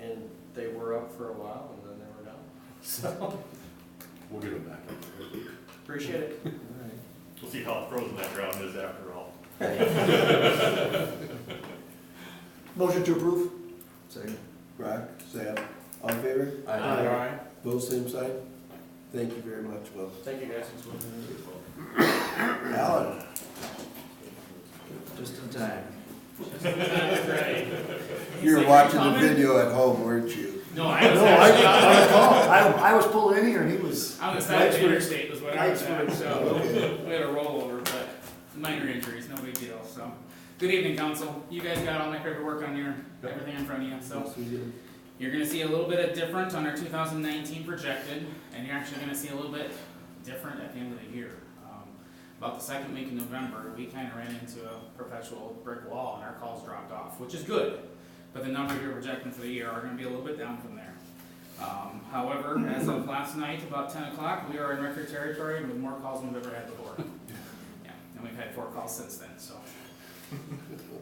And they were up for a while, and then they were down. So, We'll get them back up there. appreciate it. We'll see how frozen that ground is after all. Motion to approve? Second. Brock, Sam, all in favor? Aye. Both same side? Thank you very much, Will. Thank you, guys. Alan? Just in time. You were watching the video at home, weren't you? No, I was No, actually out I there. recall. I was pulling in here and he was. On the side of the interstate was what I was Lights were- at, so we had a rollover, but minor injuries, no big deal, so. Good evening, council. You guys got all my paperwork on your, everything in front of you, so. Yes, we did. You're gonna see a little bit of different on our 2019 projected, and you're actually gonna see a little bit different at the end of the year. About the second week in November, we kinda ran into a perpetual brick wall and our calls dropped off, which is good. But the numbers you're projecting for the year are gonna be a little bit down from there. However, as of last night, about 10 o'clock, we are in record territory with more calls than we've ever had before. Yeah, and we've had 4 calls since then, so.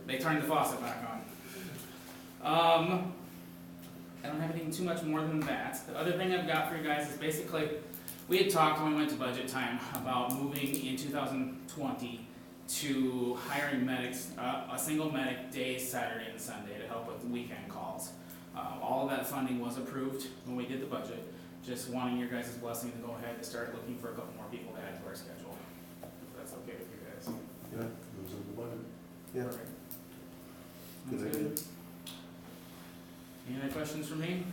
They turned the faucet back on. I don't have anything too much more than that. The other thing I've got for you guys is basically, we had talked when we went to budget time about moving in 2020 to hiring medics, a single medic day, Saturday and Sunday to help with weekend calls. All of that funding was approved when we did the budget. Just wanting your guys' blessing to go ahead and start looking for a couple more people to add to our schedule. If that's okay with you guys. Yeah, it was in the budget. Yeah, Perfect. good That's idea. good. Any other questions from me?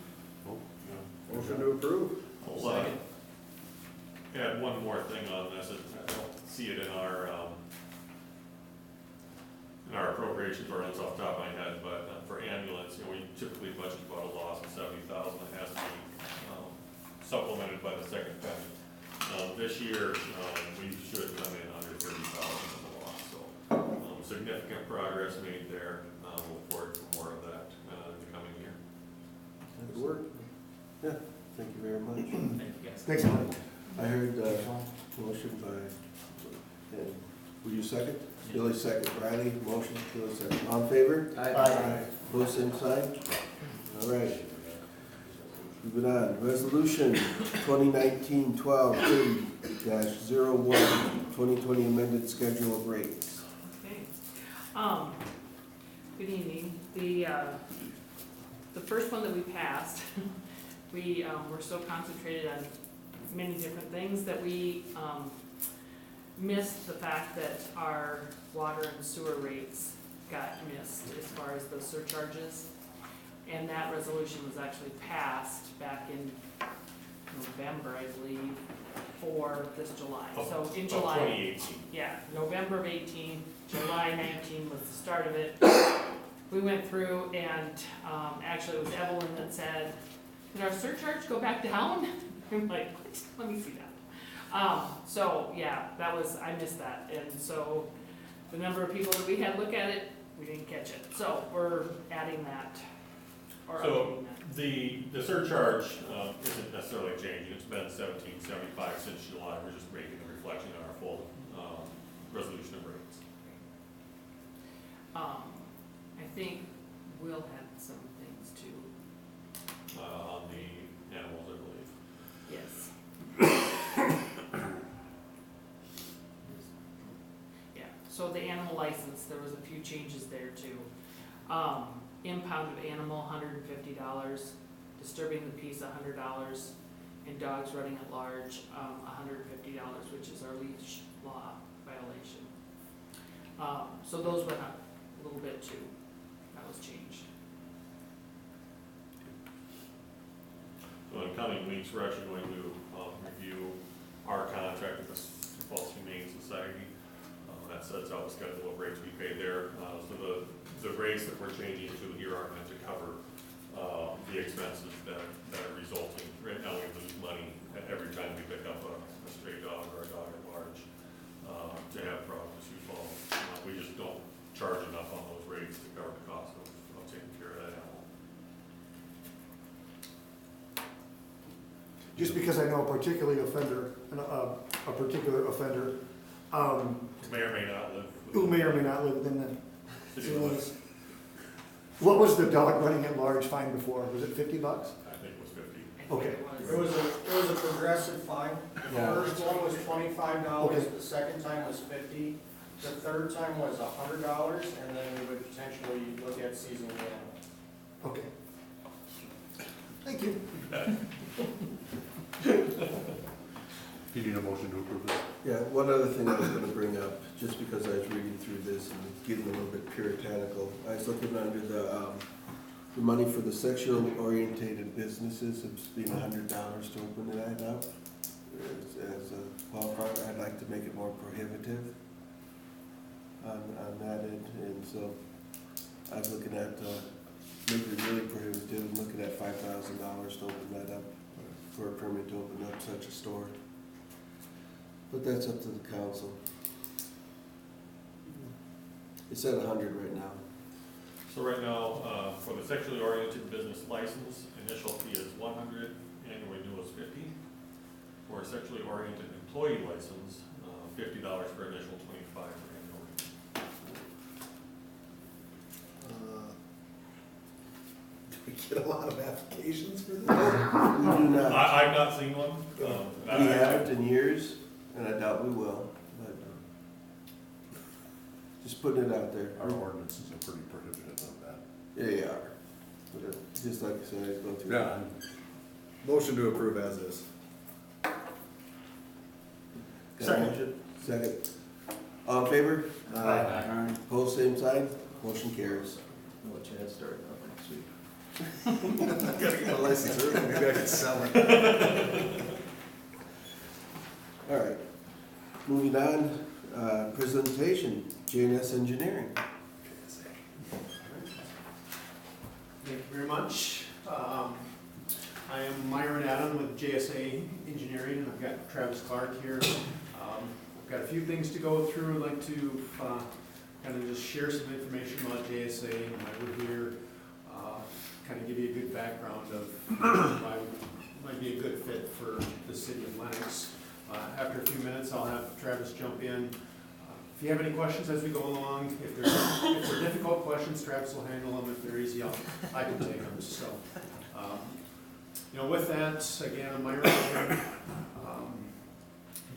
Oh, yeah. Motion to approve. I'll, add one more thing on this, I don't see it in our appropriations ordinance off the top of my head, but for ambulance, we typically budget about a loss of 70,000, it has to be supplemented by the second penny. This year, we should come in under 30,000 of the loss, so significant progress made there. Look forward to more of that in the coming year. Good work. Yeah, thank you very much. Thank you guys. Thanks, Alan. I heard, motion by, were you second? Billy second, Riley, motion, Billy second, all in favor? Aye. Both same side? All right. Moving on, resolution 2019-12 -01, 2020 amended schedule of rates. Okay. Good evening. The first one that we passed, we were so concentrated on many different things that we missed the fact that our water and sewer rates got missed as far as the surcharges. And that resolution was actually passed back in November, I believe, for this July. So in July. 2018. Yeah, November of 18, July 19 was the start of it. We went through and actually it was Evelyn that said, did our surcharge go back down? I'm like, what? Let me see that. So yeah, I missed that. And so the number of people that we had look at it, we didn't catch it. So we're adding that. Or So updating that. the surcharge isn't necessarily changing, it's been $17.75 since July, we're just making a reflection on our full resolution of rates. I think Will had some things too. On the animals, I believe. Yes. Yeah, so the animal license, there was a few changes there too. Impound of animal, $150, disturbing the peace, $100, and dogs running at large, $150, which is our leash law violation. So those went up a little bit too. That was changed. So in coming weeks, we're actually going to review our contract with the Falls Humane Society. That sets out the schedule of rates we pay there. So the rates that we're changing to here are meant to cover the expenses that are resulting. Right now we lose money every time we pick up a stray dog or a dog at large to have problems with Sioux Falls. We just don't charge enough on those rates to cover the cost of taking care of that animal. Just because I know a particular offender, May or may not live. who may or may not live within the City city limits. limits. What was the dog running at large fine before? Was it $50? I think it was 50. Okay. It was a progressive fine. The Yeah. first one was $25, Okay. the second time was $50, the third time was $100, and then we would potentially look at seizing the animal. Okay. Thank you. You need a motion to approve this? Yeah, one other thing I was gonna bring up, just because I was reading through this and getting a little bit puritanical. I was looking under the money for the sexual orientated businesses, it's being $100 to open that up. As a qualifier, I'd like to make it more prohibitive on that end, and so I was looking at, making it really prohibitive, and looking at $5,000 to open that up, for a permit to open up such a store. But that's up to the council. It's at 100 right now. So right now, for the sexually oriented business license, initial fee is 100, annual renewal is 50. For a sexually oriented employee license, $50 for initial, 25 for annual. Do we get a lot of applications for this? We do not. I've not seen one. We haven't in years, and I doubt we will, but just putting it out there. Our ordinances are pretty prohibitive of that. Yeah, they are. But just like I said, I go through. Yeah. Motion to approve as is. Got a motion? Second. All in favor? Aye. Opposed, same sign. Motion carries. I'll let Chad start up next week. Gotta get a license early, maybe I can sell it. All right. Moving on, presentation, J&S Engineering. Thank you very much. I am Myron Adam with JSA Engineering, and I've got Travis Clark here. I've got a few things to go through. I'd like to kind of just share some information about JSA and why we're here, kind of give you a good background of why we might be a good fit for the city of Lennox. After a few minutes, I'll have Travis jump in. If you have any questions as we go along, if they're difficult questions, Travis will handle them. If they're easy, I can take them. So, with that, again, I'm Myron.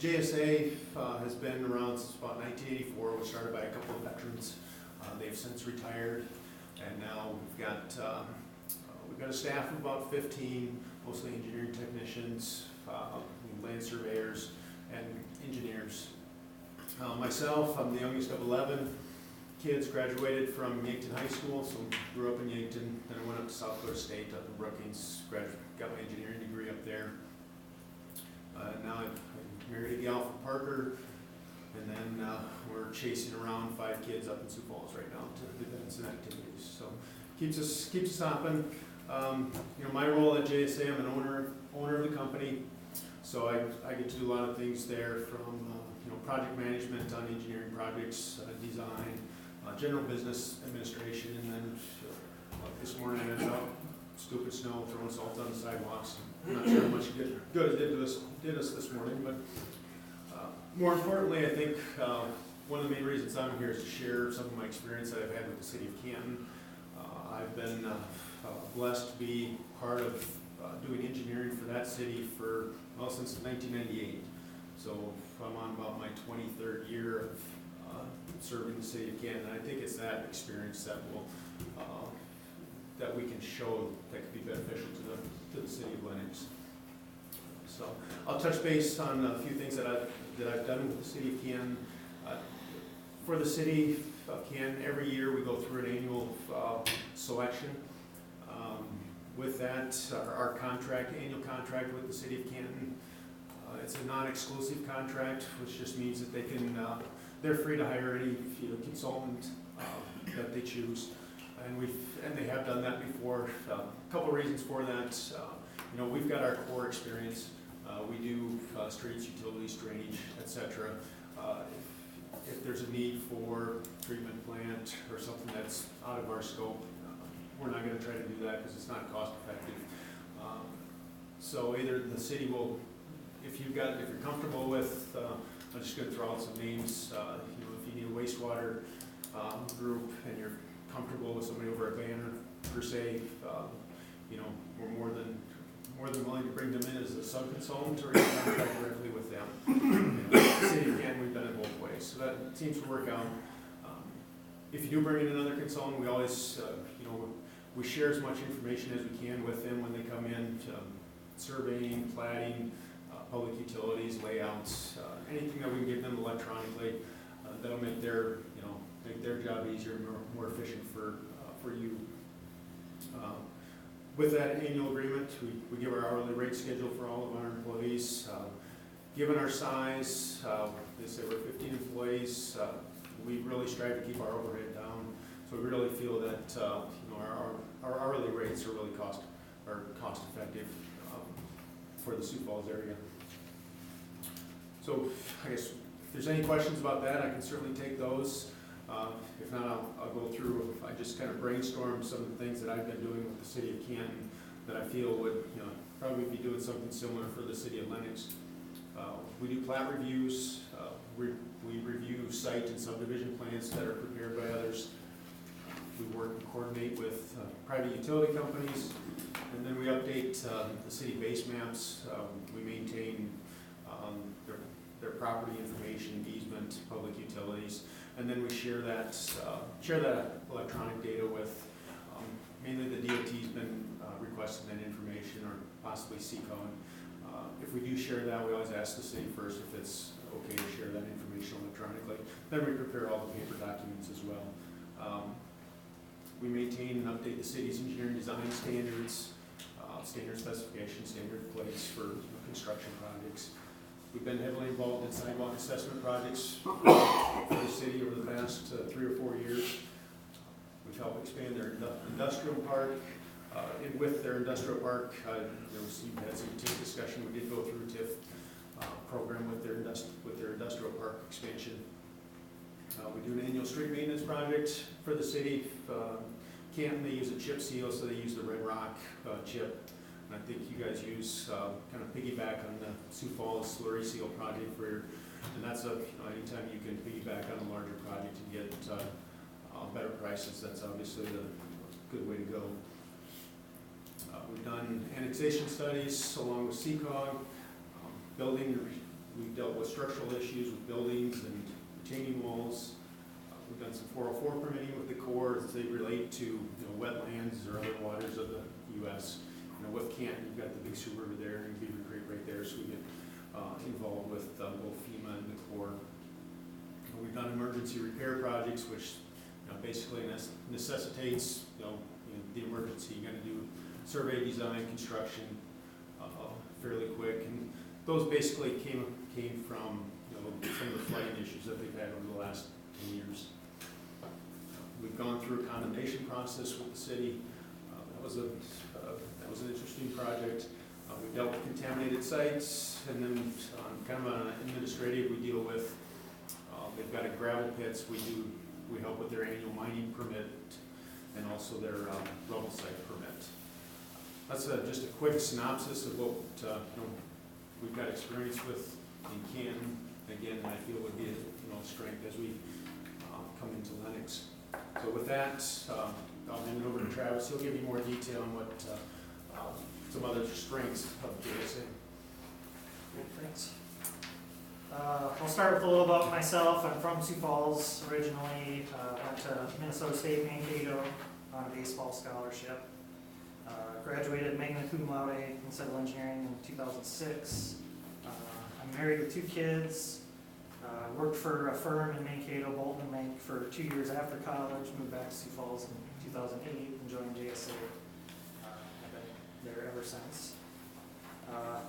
JSA has been around since about 1984. Was started by a couple of veterans. They've since retired, and now we've got a staff of about 15, mostly engineering technicians, land surveyors, and engineers. Myself, I'm the youngest of 11 kids, graduated from Yankton High School, so grew up in Yankton, then I went up to South Dakota State, up in Brookings, got my engineering degree up there. Now I'm married a gal from Parker, and then we're chasing around 5 kids up in Sioux Falls right now to events and activities, so keeps us hopping. My role at JSA, I'm an owner of the company, so I get to do a lot of things there, from project management on engineering projects, design, general business administration, and then this morning I ended up scooping snow, throwing salt on the sidewalks. I'm not sure how much good it did us this morning, but more importantly, I think One of the main reasons I'm here is to share some of my experience that I've had with the city of Canton. I've been blessed to be part of doing engineering for that city since 1998. So I'm on about my 23rd year of serving the city of Canton. And I think it's that experience that will that we can show that could be beneficial to the city of Lennox. So I'll touch base on a few things that I've done with the city of Canton. For the city of Canton, every year we go through an annual selection. With that, our annual contract with the city of Canton, it's a non-exclusive contract, which just means that they're free to hire any consultant that they choose, and they have done that before. A couple reasons for that. We've got our core experience. We do streets, utilities, drainage, etc. If there's a need for treatment plant or something that's out of our scope, we're not going to try to do that because it's not cost effective. So either the city will, if you're comfortable with, I'm just going to throw out some names. If you need a wastewater group and you're comfortable with somebody over at Banner per se, we're more than willing to bring them in as a sub-consultant or even contract directly with them. The city, again, we've done it both ways, so that seems to work out. If you do bring in another consultant, we always, we share as much information as we can with them when they come in, surveying, plating, public utilities, layouts, anything that we can give them electronically, that'll make their job easier and more efficient for you. With that annual agreement, we give our hourly rate schedule for all of our employees. Given our size, they say we're 15 employees, we really strive to keep our overhead down. So we really feel that our hourly rates are really cost effective for the Sioux Falls area. So I guess if there's any questions about that, I can certainly take those. If not, I'll go through. I just kind of brainstormed some of the things that I've been doing with the city of Canton that I feel would probably be doing something similar for the city of Lennox. We do plat reviews. We review site and subdivision plans that are prepared by others. We work and coordinate with private utility companies, and then we update the city base maps. We maintain their property information, easement, public utilities, and then we share that electronic data with mainly the DOT's been requesting that information, or possibly CCON. If we do share that, we always ask the city first if it's okay to share that information electronically. Then we prepare all the paper documents as well. We maintain and update the city's engineering design standards, standard specifications, standard plates for construction projects. We've been heavily involved in sidewalk assessment projects for the city over the past 3 or 4 years. We've helped expand their industrial park. And with their industrial park, we've had some TIF discussion. We did go through a TIF program with their industrial park expansion. We do an annual street maintenance project for the city. Canton, they use a chip seal, so they use the red rock chip. And I think you guys use kind of piggyback on the Sioux Falls slurry seal project and that's anytime you can piggyback on a larger project and get better prices, that's obviously the good way to go. We've done annexation studies along with CCOG, we've dealt with structural issues with buildings and retaining walls. We've done some 404 permitting with the Corps as they relate to wetlands or other waters of the U.S. With Canton, you've got the Big Sioux River there and Beaver Creek right there, so we get involved with both FEMA and the Corps. We've done emergency repair projects, which basically necessitates the emergency. You got to do survey, design, construction fairly quick, and those basically came from some of the flooding issues that they've had over the last 10 years. We've gone through a condemnation process with the city. That was an interesting project. We dealt with contaminated sites, and then kind of on an administrative, we deal with, they've got a gravel pits. We help with their annual mining permit and also their rubble site permit. That's just a quick synopsis of what we've got experience with in Canton again, I feel would be a, strength as we come into Lennox. So with that, I'll hand it over to Travis. He'll give you more detail on what some other strengths of JSA. Thanks. I'll start with a little about myself. I'm from Sioux Falls originally. Went to Minnesota State Mankato on a baseball scholarship. Graduated magna cum laude in civil engineering in 2006. I'm married with 2 kids. Worked for a firm in Mankato, Bolton and Mank, for 2 years after college. Moved back to Sioux Falls in 2008 and joined JSA. I've been there ever since.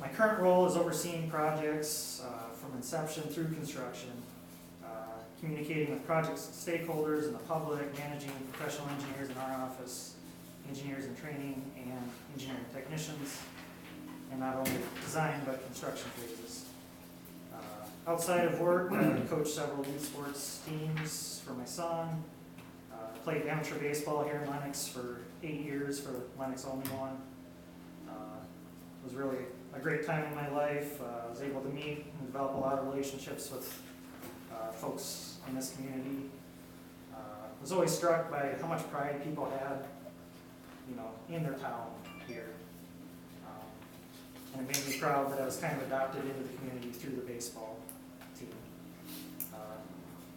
My current role is overseeing projects from inception through construction, communicating with project stakeholders and the public, managing professional engineers in our office, engineers in training, and engineering technicians, and not only design but construction phases. Outside of work, I coach several youth sports teams for my son. Played amateur baseball here in Lennox for 8 years for Lennox Only One. It was really a great time in my life. I was able to meet and develop a lot of relationships with folks in this community. I was always struck by how much pride people had, in their town here. And it made me proud that I was kind of adopted into the community through the baseball team.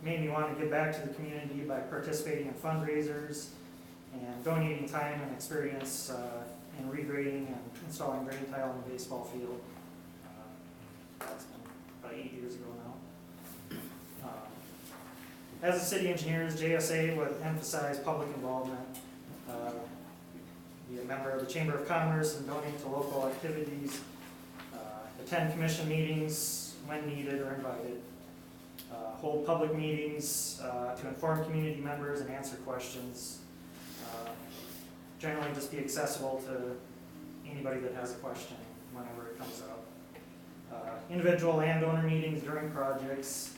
Made me want to give back to the community by participating in fundraisers and donating time and experience in regrading and installing drain tile in the baseball field. That's been about 8 years ago now. As a city engineers, JSA would emphasize public involvement. Be a member of the Chamber of Commerce and donate to local activities. Attend commission meetings when needed or invited. Hold public meetings to inform community members and answer questions. Generally just be accessible to anybody that has a question whenever it comes up. Individual landowner meetings during projects,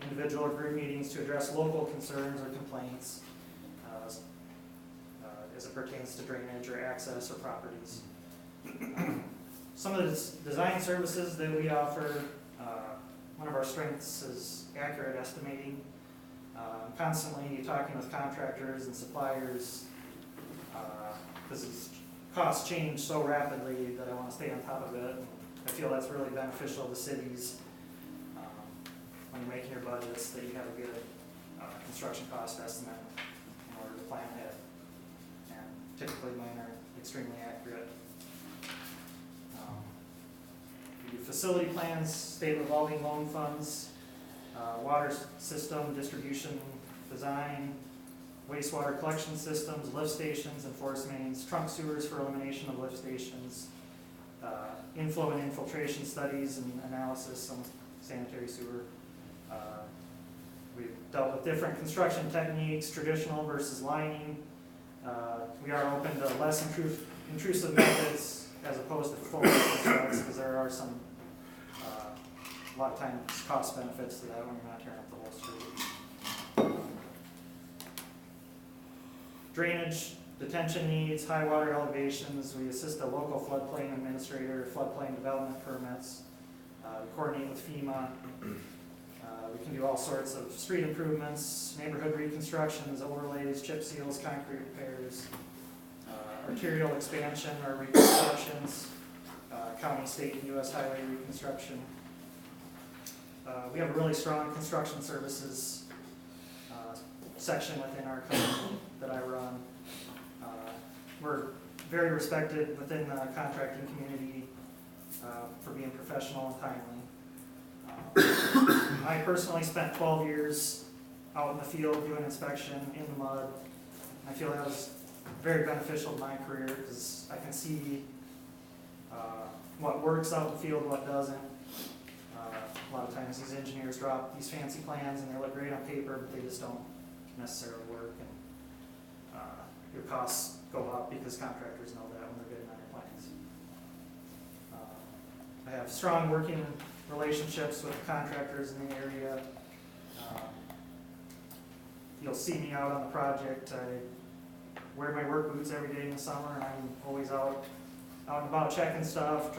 individual or group meetings to address local concerns or complaints as it pertains to drainage or access or properties. Some of the design services that we offer, one of our strengths is accurate estimating. Constantly talking with contractors and suppliers because costs change so rapidly that I want to stay on top of it. And I feel that's really beneficial to cities when you're making your budgets, that you have a good construction cost estimate in order to plan ahead. And typically mine are extremely accurate. We do facility plans, state revolving loan funds, water system distribution design, wastewater collection systems, lift stations and force mains, trunk sewers for elimination of lift stations, inflow and infiltration studies and analysis on sanitary sewer. We've dealt with different construction techniques, traditional versus lining. We are open to less intrusive methods as opposed to full constructs, because there are some, a lot of times, cost benefits to that when you're not tearing up the whole street. Drainage, detention needs, high water elevations. We assist a local floodplain administrator, floodplain development permits. We coordinate with FEMA. We can do all sorts of street improvements, neighborhood reconstructions, overlays, chip seals, concrete repairs, arterial expansion or reconstructions, county, state, and U.S. highway reconstruction. We have a really strong construction services section within our company that I run. We're very respected within the contracting community for being professional and timely. I personally spent 12 years out in the field doing inspection in the mud. I feel that was very beneficial to my career because I can see what works out in the field, what doesn't. A lot of times these engineers drop these fancy plans and they look great on paper, but they just don't necessarily work. And your costs go up because contractors know that when they're bidding on your plans. I have strong working relationships with contractors in the area. You'll see me out on the project. I wear my work boots every day in the summer, and I'm always out and about checking stuff,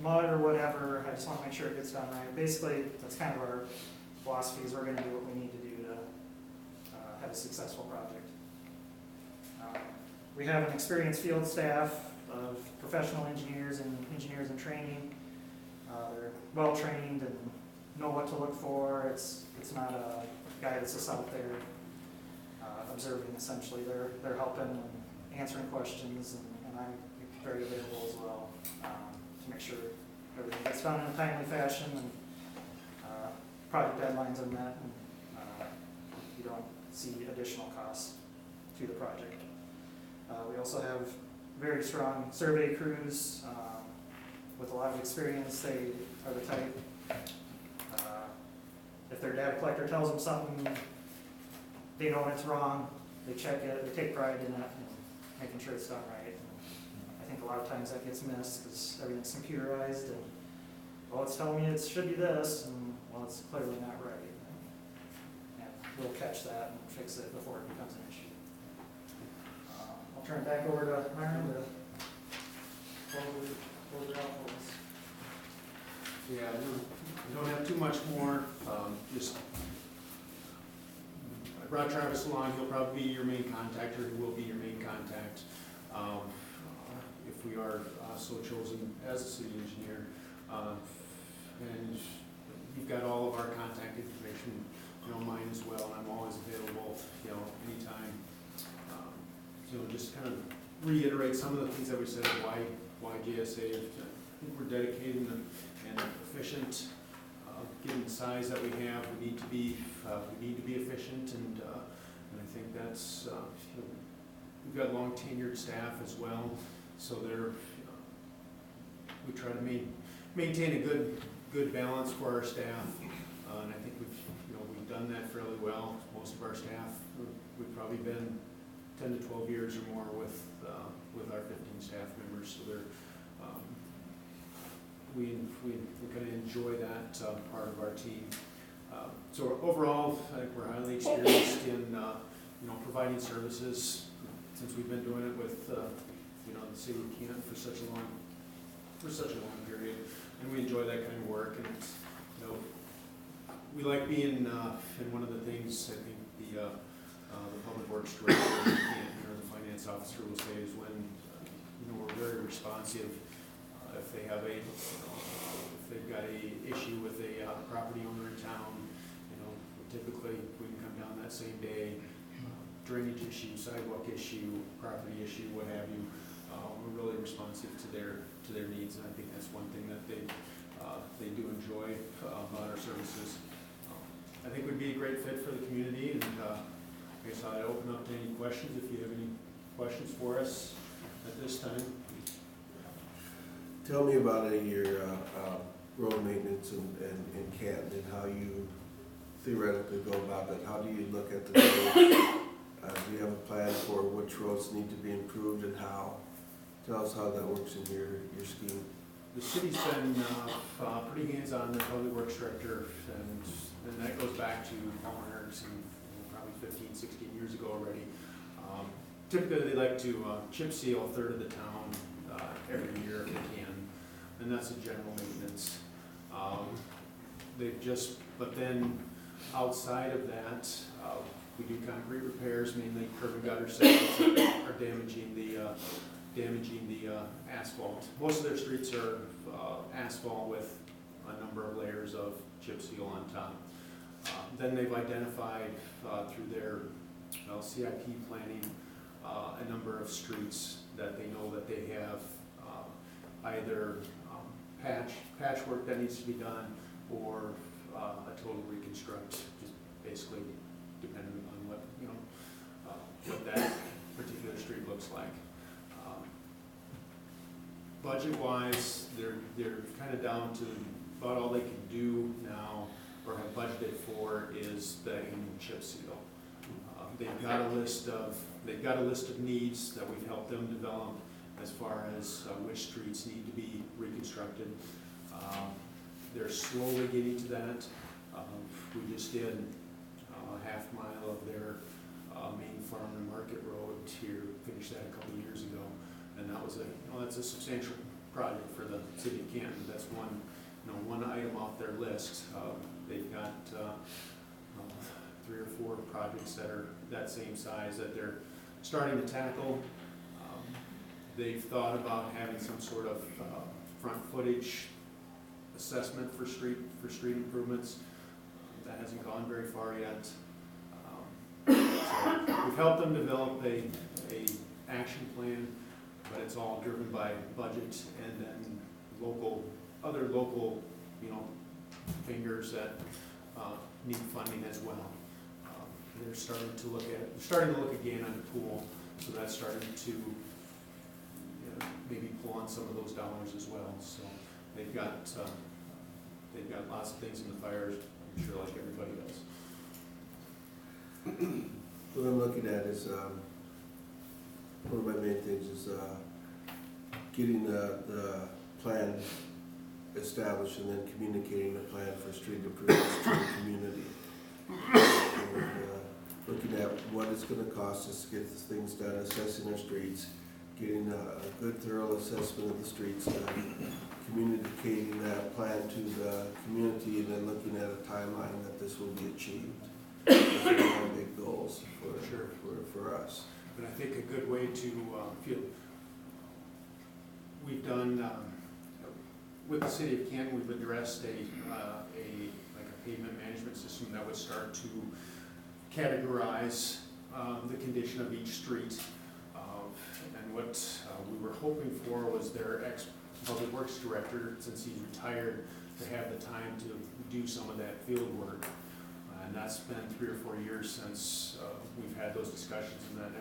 mud or whatever, I just wanna make sure it gets done right. Basically, that's kind of our philosophy, is we're gonna do what we need to do to have a successful project. We have an experienced field staff of professional engineers and engineers in training. They're well-trained and know what to look for. It's not a guy that's just out there observing, essentially. They're helping and answering questions, and I'm very available as well to make sure everything gets done in a timely fashion and project deadlines are met, and you don't see additional costs to the project. We also have very strong survey crews with a lot of experience. They are the type, if their data collector tells them something, they know it's wrong, they check it, they take pride in it, and making sure it's done right. And I think a lot of times that gets missed because everything's computerized, and, well, it's telling me it should be this, and, well, it's clearly not right. And we'll catch that and fix it before it becomes an issue. I'll turn it back over to Myron to close it out for us. Yeah, we don't have too much more, just, I brought Travis along, he'll probably be your main contact, or he will be your main contact, if we are so chosen as a city engineer. And you've got all of our contact information, mine as well, and I'm always available, anytime. Just kind of reiterate some of the things that we said, why GSA. I think we're dedicated and efficient. Given the size that we have, we need to be efficient, and I think that's we've got long tenured staff as well, so we try to maintain a good balance for our staff, and I think we've done that fairly well. Most of our staff, we've probably been 10 to 12 years or more with our 15 staff members, so they're we kind of enjoy that part of our team. So overall, I think we're highly experienced in providing services, since we've been doing it with the city of Kent for such a long period, and we enjoy that kind of work. And it's, we like being and one of the things I think the public works director or the finance officer will say is when we're very responsive. If they have if they've got a issue with a property owner in town, typically we can come down that same day. Drainage issue, sidewalk issue, property issue, what have you. We're really responsive to their needs, and I think that's one thing that they do enjoy about our services. I think we'd be a great fit for the community, and I guess I'd open up to any questions if you have any questions for us at this time. Tell me about your road maintenance in Canton, and how you theoretically go about that. How do you look at the road? Do you have a plan for which roads need to be improved and how? Tell us how that works in your scheme. The city's been pretty hands-on, the public works director, and that goes back to Paul Henderson, probably 15, 16 years ago already. Typically, they like to chip seal a third of the town every year if they can, and that's a general maintenance. But then outside of that, we do concrete repairs, mainly curb and gutter sections that are damaging the asphalt. Most of their streets are asphalt with a number of layers of chip seal on top. Then they've identified through their CIP planning a number of streets that they know that they have either patchwork that needs to be done, or a total reconstruct, just basically depending on what that particular street looks like. Budget-wise, they're kind of down to about all they can do now, or have budgeted for, is the annual chip seal. They've got a list of needs that we've helped them develop as far as which streets need to be reconstructed. They're slowly getting to that. We just did a half mile of their main farm and market road here, finished that a couple of years ago, and that was that's a substantial project for the city of Canton. That's one, one item off their list. They've got 3 or 4 projects that are that same size that they're starting to tackle. They've thought about having some sort of front footage assessment for street improvements. That hasn't gone very far yet. So we've helped them develop a action plan, but it's all driven by budget and then other local, fingers that need funding as well. They're starting to look again at the pool, so that's starting to maybe pull on some of those dollars as well. So they've got lots of things in the fires, I'm sure, like everybody else. What I'm looking at is, one of my main things is getting the plan established and then communicating the plan for street improvements to the community. And, looking at what it's gonna cost us to get things done, assessing our streets, getting a good thorough assessment of the streets done, communicating that plan to the community, and then looking at a timeline that this will be achieved. Those are all big goals for us. But I think a good way to feel, we've done, with the city of Canton, we've addressed a pavement management system that would start to categorize the condition of each street. And what we were hoping for was their ex-public works director, since he's retired, to have the time to do some of that field work. And that's been 3 or 4 years since we've had those discussions, and that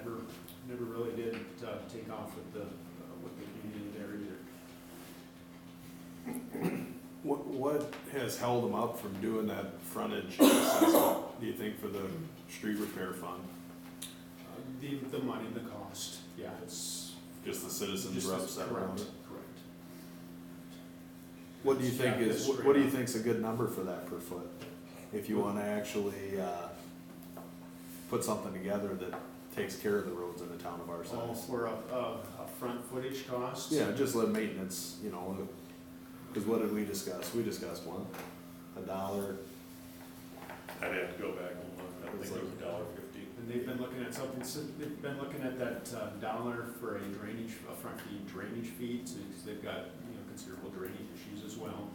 never really did take off with the community there either. What has held them up from doing that frontage assessment, do you think, for the street repair fund? The money, the cost, yeah, it's just the citizens reps that around it? Correct. What do you think is a good number for that per foot? If you wanna actually put something together that takes care of the roads in a town of our size? For a front footage cost? Yeah, just let maintenance, cause what did we discuss? We discussed $1. I'd have to go back and look, I think it was $1.50. And they've been looking at they've been looking at that $1 for a front feed drainage fee, because they've got, considerable drainage issues as well.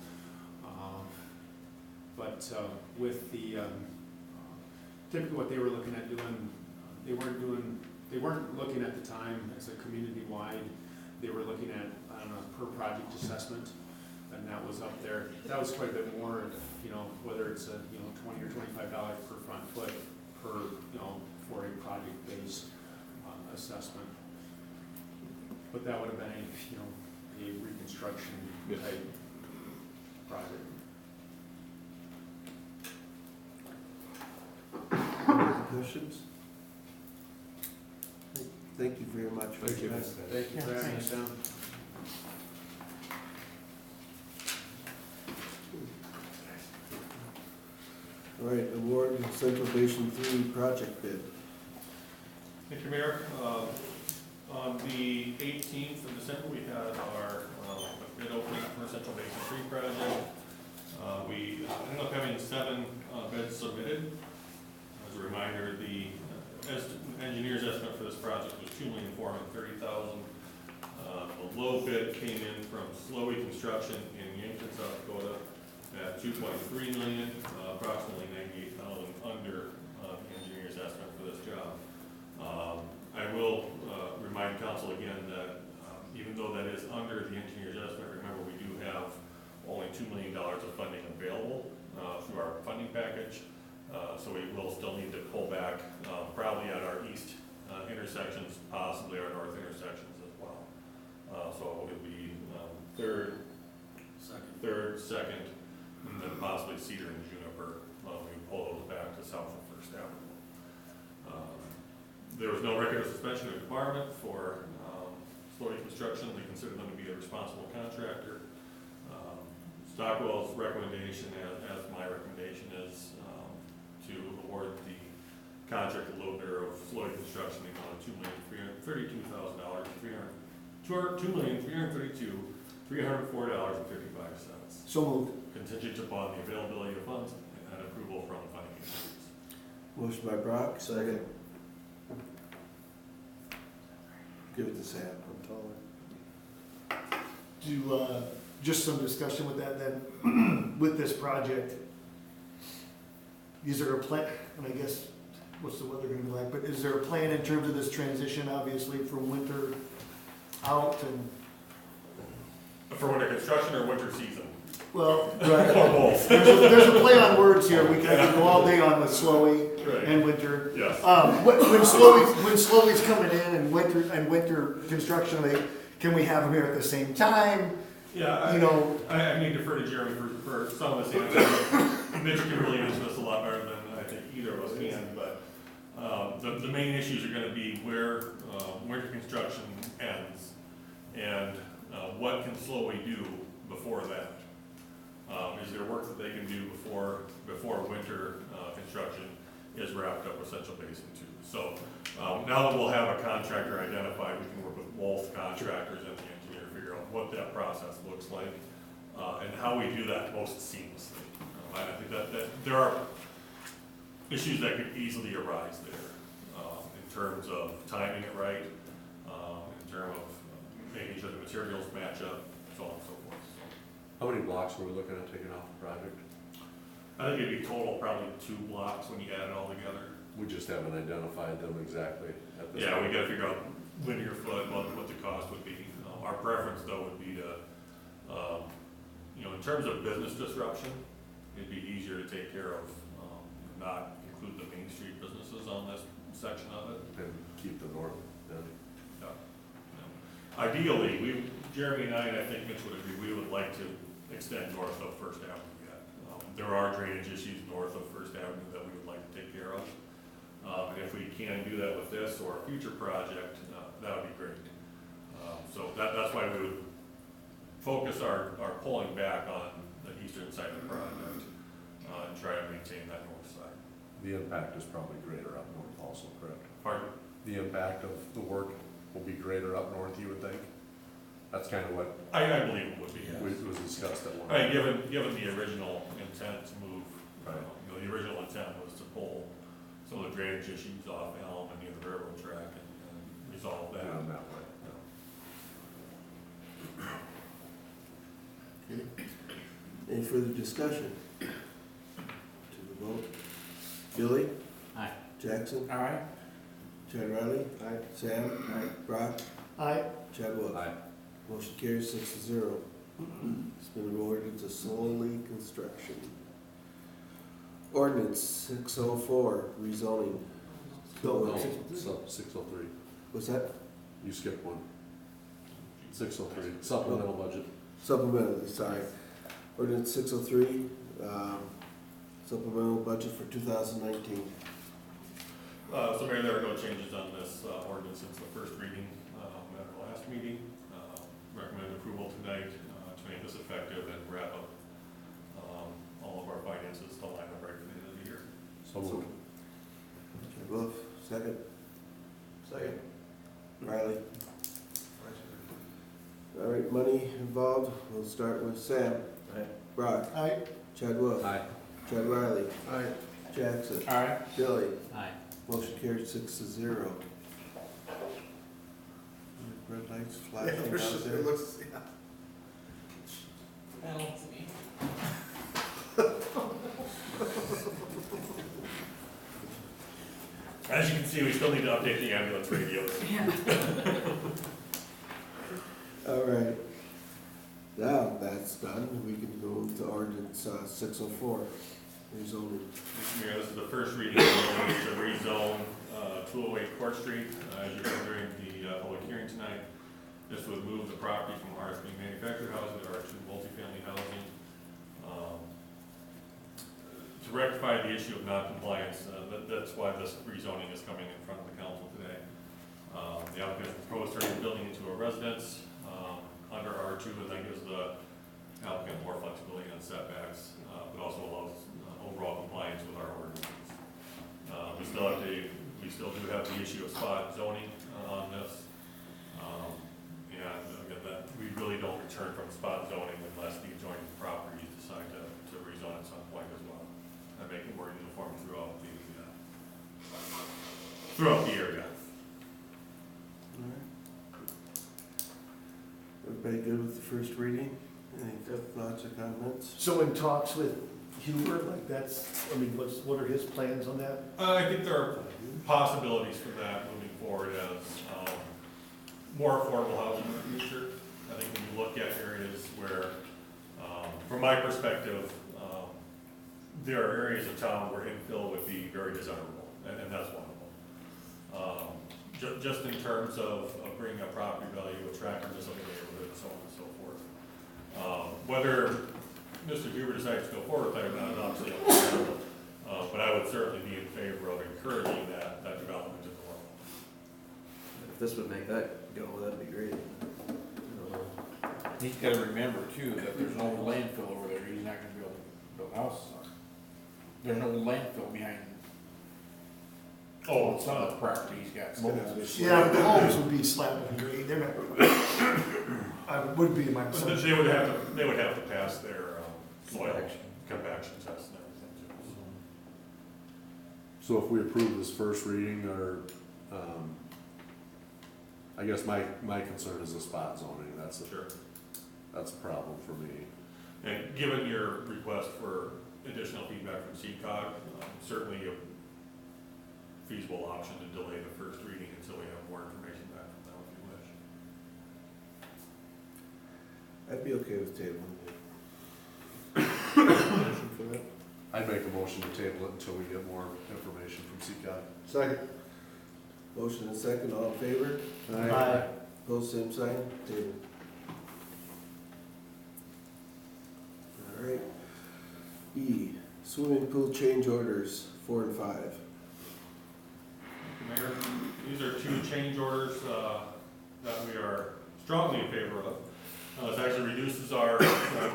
But with the, typically what they were looking at doing, they weren't looking at the time as a community-wide, they were looking at, per project assessment, and that was up there. That was quite a bit more, whether it's a, $20 or $25 per front foot for a project-based assessment. But that would have been a reconstruction type project. Any other questions? Thank you very much for your time. Thank you for having us down. All right, award Central Basin 3 project bid. Thank you, Mayor. On the 18th of December, we had our bid opening for Central Basin 3 project. We ended up having 7 bids submitted. As a reminder, the engineer's estimate for this project was $2,430,000. The low bid came in from Slowey Construction in Yankton, South Dakota, at $2.3 million, approximately $98,000 under the engineer's estimate for this job. I will remind council again that even though that is under the engineer's estimate, remember we do have only $2 million of funding available through our funding package. So we will still need to pull back probably at our east intersections, possibly our north intersections as well. So it would be third, second, and then possibly Cedar and Juniper. We pull those back to south of First Avenue. There was no record of suspension or debarment for Slowey Construction. They consider them to be a responsible contractor. Stockwell's recommendation, as my recommendation, is to award the contract to low bidder of Slowey Construction the amount of $2,332,000, $2,332,332 $304.55, So moved. contingent upon the availability of funds and approval from the finance committees. Motion by Brock, Second. give it to Sam. I'm taller. Do, just some discussion with that then, with this project. Is there a plan, and I guess, what's the weather gonna be like, but is there a plan in terms of this transition, obviously, from winter out and, For winter construction or winter season? well, Or right. both? There's a play on words here, we can go all day on with Slowy Right. and winter. Yes. When Slowy's coming in and winter construction, can we have them here at the same time? Yeah, You know, I may defer to Jeremy for some of this answer. Mitch can really answer this a lot better than I think either of us can, but the main issues are gonna be where winter construction ends and what can Slowey do before that? Is there work that they can do before winter construction is wrapped up with Central Basin too? So now that we'll have a contractor identified, we can work with both contractors and the engineer to figure out what that process looks like and how we do that most seamlessly. I think that there are issues that could easily arise there in terms of timing it right, in terms of making sure the materials match up, so on and so forth. So How many blocks were we looking at taking off the project? I think it'd be total probably 2 blocks when you add it all together. We just haven't identified them exactly at this Yeah, point. we gotta figure out linear foot, what the cost would be. Our preference though would be to, in terms of business disruption, it'd be easier to take care of, not include the Main Street businesses on this section of it. And keep the north then. Ideally, Jeremy and I think Mitch would agree, we would like to extend north of First Avenue yet. There are drainage issues north of First Avenue that we would like to take care of. And if we can do that with this or a future project, that would be great. So that's why we would focus our pulling back on the eastern side of the project and try to maintain that north side. The impact is probably greater up north also, correct? Pardon? The impact of the work will be greater up north, you would think? That's kind of what I believe it would be, yes. was discussed at one Right, point. given the original intent to move, Right. the original intent was to pull some of the drainage issues off Elm and near the railroad track and resolve that. Down that way. Any further discussion? To the vote. Billy? Aye. Jackson? Aye. Chad Riley? Aye. Sam? Brock? I, Chad Wolf? Aye. Motion carries 6-0. It's been awarded to Solely Construction. Ordinance 604, rezoning. No, 603. What's that? You skipped one. 603, supplemental budget. Supplemental, sorry. Ordinance 603, supplemental budget for 2019. So Mayor, there are no changes on this ordinance since the first reading at our last meeting. Recommend approval tonight to make this effective and wrap up all of our finances to line up right at the end of the year. So moved. Chad Wolf, second. Second. Riley. All right, money involved. We'll start with Sam. Aye. Brock. I, Chad Wolf. Aye. Chad Riley. Aye. Jackson. Aye. Billy. Aye. Motion carried 6-0. Red lights flashing out there. It looks, yeah. Balance me. As you can see, we still need to update the ambulance radios. All right. Now that's done, we can move to ordinance 604, rezoning. Mayor, this is the first reading of the ordinance to rezone 208 Court Street. As you heard during the public hearing tonight, this would move the property from R3 manufactured housing to R2 multifamily housing. To rectify the issue of non-compliance, that's why this rezoning is coming in front of the council today. The applicant proposed turning the building into a residence under R2, and that gives the applicant more flexibility on setbacks, but also allows overall compliance with our ordinances. We still do have the issue of spot zoning on this. And again, that we really don't return from spot be more uniform throughout the area. Everybody good with the first reading? Any thoughts or comments? So in talks with Huber, like that's, I mean, what are his plans on that? I think there are possibilities for that moving forward as more affordable housing in the future. I think when you look at areas where, from my perspective, there are areas of town where infill would be very desirable, and that's one of them. Just in terms of bringing up property value, attractiveness of the neighborhood, and so on and so forth. Whether Mr. Huber decides to go forward with that or not, obviously, but I would certainly be in favor of encouraging that development in the world. If this would make that go, that'd be great. He's gotta remember too, that there's no landfill over there, he's not gonna be able to build houses on. There's no landfill behind some of the property he's got. Yeah, the homes would be slab and grade, they're not, I would be my assumption. They would have to pass their soil compaction test and everything too. So if we approve this first reading, or, I guess my concern is the spot zoning, that's a problem for me. And given your request for additional feedback from CCOG, certainly a feasible option to delay the first reading until we have more information back from them if you wish. I'd be okay with tabling it. Motion for that? I'd make a motion to table it until we get more information from CCOG. Second. Motion and second, all in favor? Aye. Pose same sign, table. All right. E, swimming pool change orders, 4 and 5. Mayor, these are two change orders that we are strongly in favor of. This actually reduces our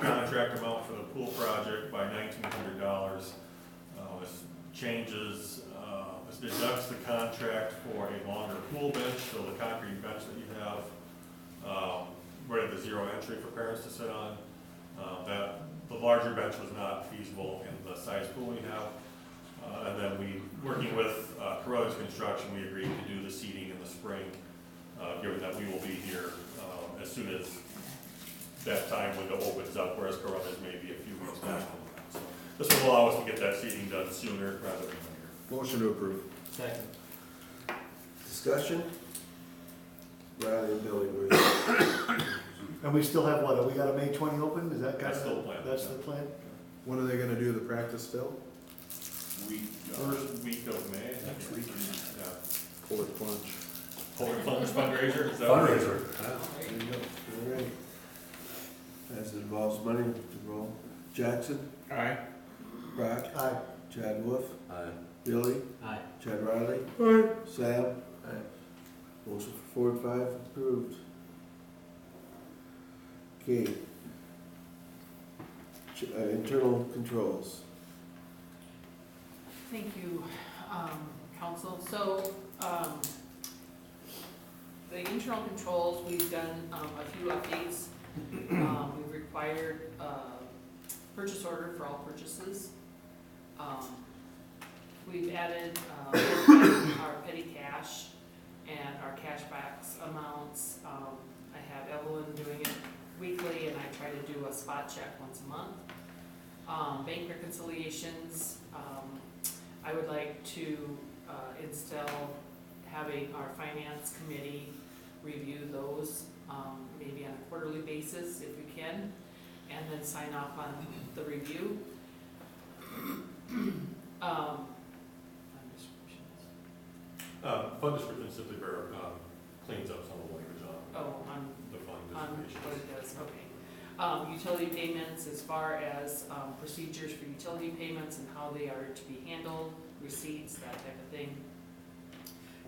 contract amount for the pool project by $1,900. This changes, this deducts the contract for a longer pool bench, so the concrete bench that you have, right at the zero entry for parents to sit on. That the larger bench was not feasible in the size pool we have. And then working with Carruthers Construction, we agreed to do the seating in the spring, given that we will be here as soon as that time window opens up, whereas Carruthers may be a few weeks back. So this will allow us to get that seating done sooner rather than later. Motion to approve. Second. Discussion? Riley and Billy, were And we still have what, we got a May 20 open, is that kind That's of? still the plan. That's the plan? When are they gonna do the practice fill? First week of May, next week. Yeah. Polar plunge. Polar Plunge fundraiser, is that? Fundraiser. there you go. All right. As it involves money, to roll. Jackson? Aye. Brock? Aye. Chad Wolf? Aye. Billy? Aye. Chad Riley? Aye. Sam? Aye. Motion for 4 and 5 approved. Okay. Internal controls. Thank you, council. So, the internal controls, we've done a few updates. We've required purchase order for all purchases. We've added our petty cash and our cash backs amounts. I have Evelyn doing it weekly, and I try to do a spot check once a month. Bank reconciliations, I would like to instill having our finance committee review those, maybe on a quarterly basis if we can, and then sign off on the review. Fund description simply cleans up some of the language on the fund On what distribution. it does, okay. Utility payments, as far as procedures for utility payments and how they are to be handled, receipts, that type of thing.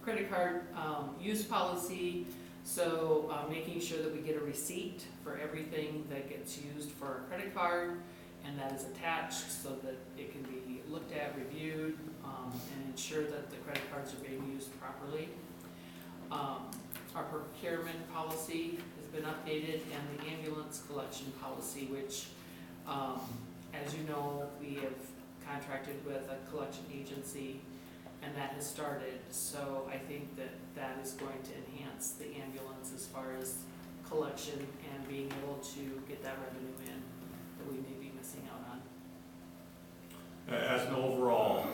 Credit card use policy, so making sure that we get a receipt for everything that gets used for a credit card, and that is attached so that it can be looked at, reviewed, and ensure that the credit cards are being used properly. Our procurement policy has been updated, and the ambulance collection policy, which, as you know, we have contracted with a collection agency, and that has started. So I think that that is going to enhance the ambulance as far as collection and being able to get that revenue in that we may be missing out on. As an overall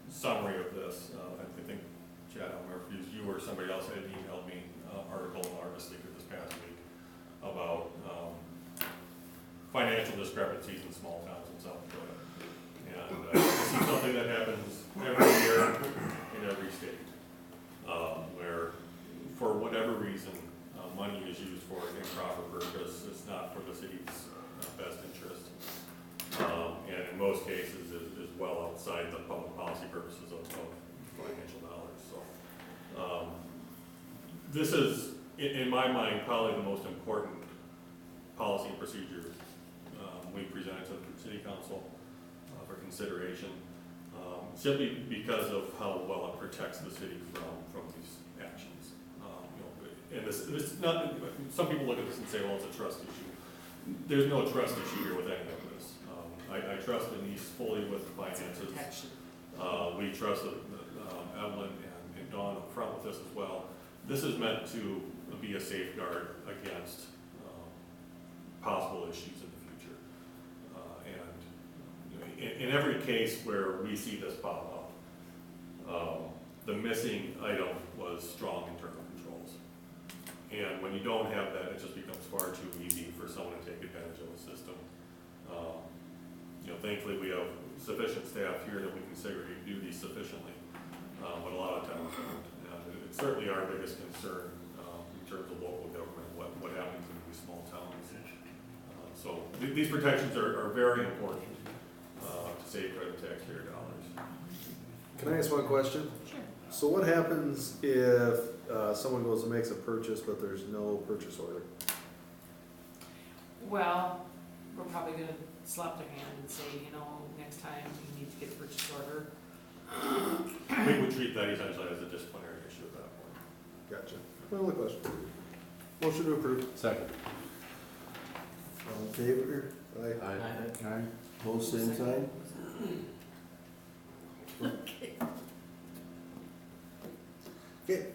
summary of this, I think, Chad, I don't remember if it was you or somebody else had emailed me an article in Argus Leader this past week about financial discrepancies in small towns in South Dakota. And this is something that happens every year in every state, where for whatever reason, money is used for an improper purpose. It's not for the city's best interest. And in most cases is well outside the public policy purposes of financial dollars. So this is, in my mind, probably the most important policy and procedure we presented to the city council for consideration, simply because of how well it protects the city from these actions. And this not, some people look at this and say, well, it's a trust issue. There's no trust issue here with any of this. I trust Denise fully with the finances. We trust Evelyn and Dawn up front with this as well. This is meant to be a safeguard against possible issues in the future. And in every case where we see this pop up, the missing item was strong internal controls. And when you don't have that, it just becomes far too easy for someone to take advantage of the system. Thankfully we have sufficient staff here that we can segregate duties sufficiently, but a lot of times don't. It's certainly our biggest concern in terms of local government, what happens in these small towns. So these protections are very important to safeguard the taxpayer dollars. Can I ask one question? Sure. So what happens if someone goes and makes a purchase, but there's no purchase order? Well, we're probably gonna slap their hand and say, next time you need to get the purchase order. We would treat that essentially as a disciplinary issue at that point. Gotcha. Another question. Motion to approve. Second. All in favor? Aye. Aye. Opposed, same sign? Okay.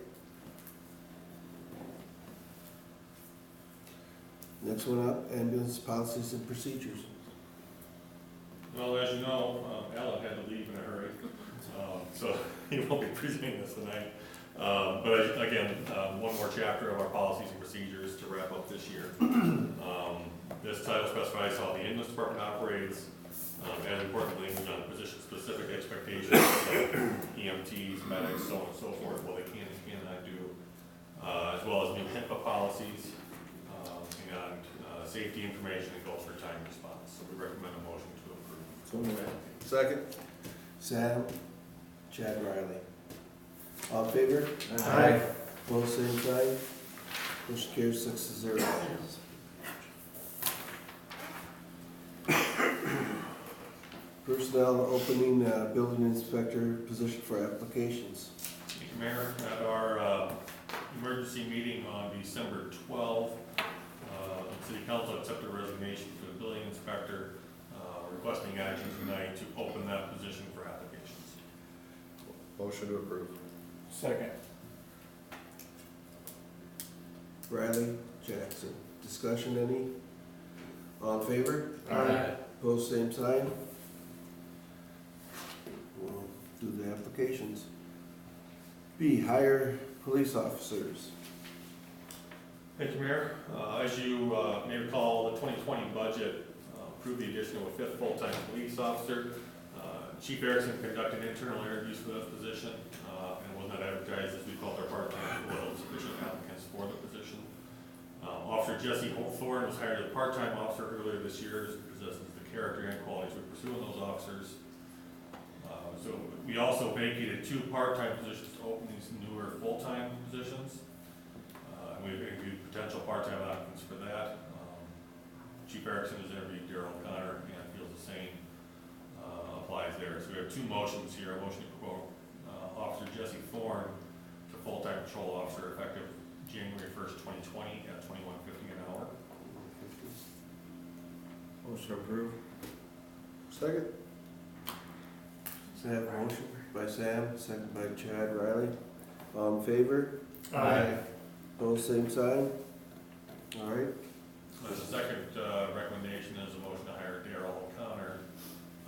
Next one up, ambulance policies and procedures. Well, as you know, Alan had to leave in a hurry, so he won't be presenting this tonight. But again, one more chapter of our policies and procedures to wrap up this year. This title specifies how the ambulance department operates, and importantly, on position-specific expectations, like EMTs, medics, so on and so forth, what they can and cannot do, as well as new HIPAA policies, and safety information and goals for time response. So we recommend a motion to approve. So moved. Second. Sam, Chad Riley. All in favor? Aye. Opposed, same sign. Motion carries 6-0. Personnel opening, building inspector position for applications. Thank you, Mayor. At our emergency meeting on December 12th, the City Council accepted a resignation for the building inspector, requesting action tonight to open that position for applications. Motion to approve. Second. Riley, Jackson. Discussion any? All in favor? Aye. Opposed, same sign. We'll do the applications. B, hire police officers. Thank you, Mayor. As you may recall, the 2020 budget approved the addition of a fifth full-time police officer. Chief Erickson conducted internal interviews for this position and was not advertised as we felt our part-time was sufficient applicants for the position. Officer Jesse Thorne was hired as a part-time officer earlier this year, possesses the character and qualities we pursue in those officers. So we also vacated 2 part-time positions to open these newer full-time positions. And we've interviewed potential part-time applicants for that. Chief Erickson has interviewed Darrell Connor and feels the same applies there. So we have 2 motions here. A motion to quote Officer Jesse Thorne to full-time patrol officer effective January 1st, 2020 at $21.50 an hour. Motion to approve. Second. Sam, motion by Sam, second by Chad Riley. All in favor? Aye. Both same sign? All right. The second recommendation is a motion to hire Darrell O'Connor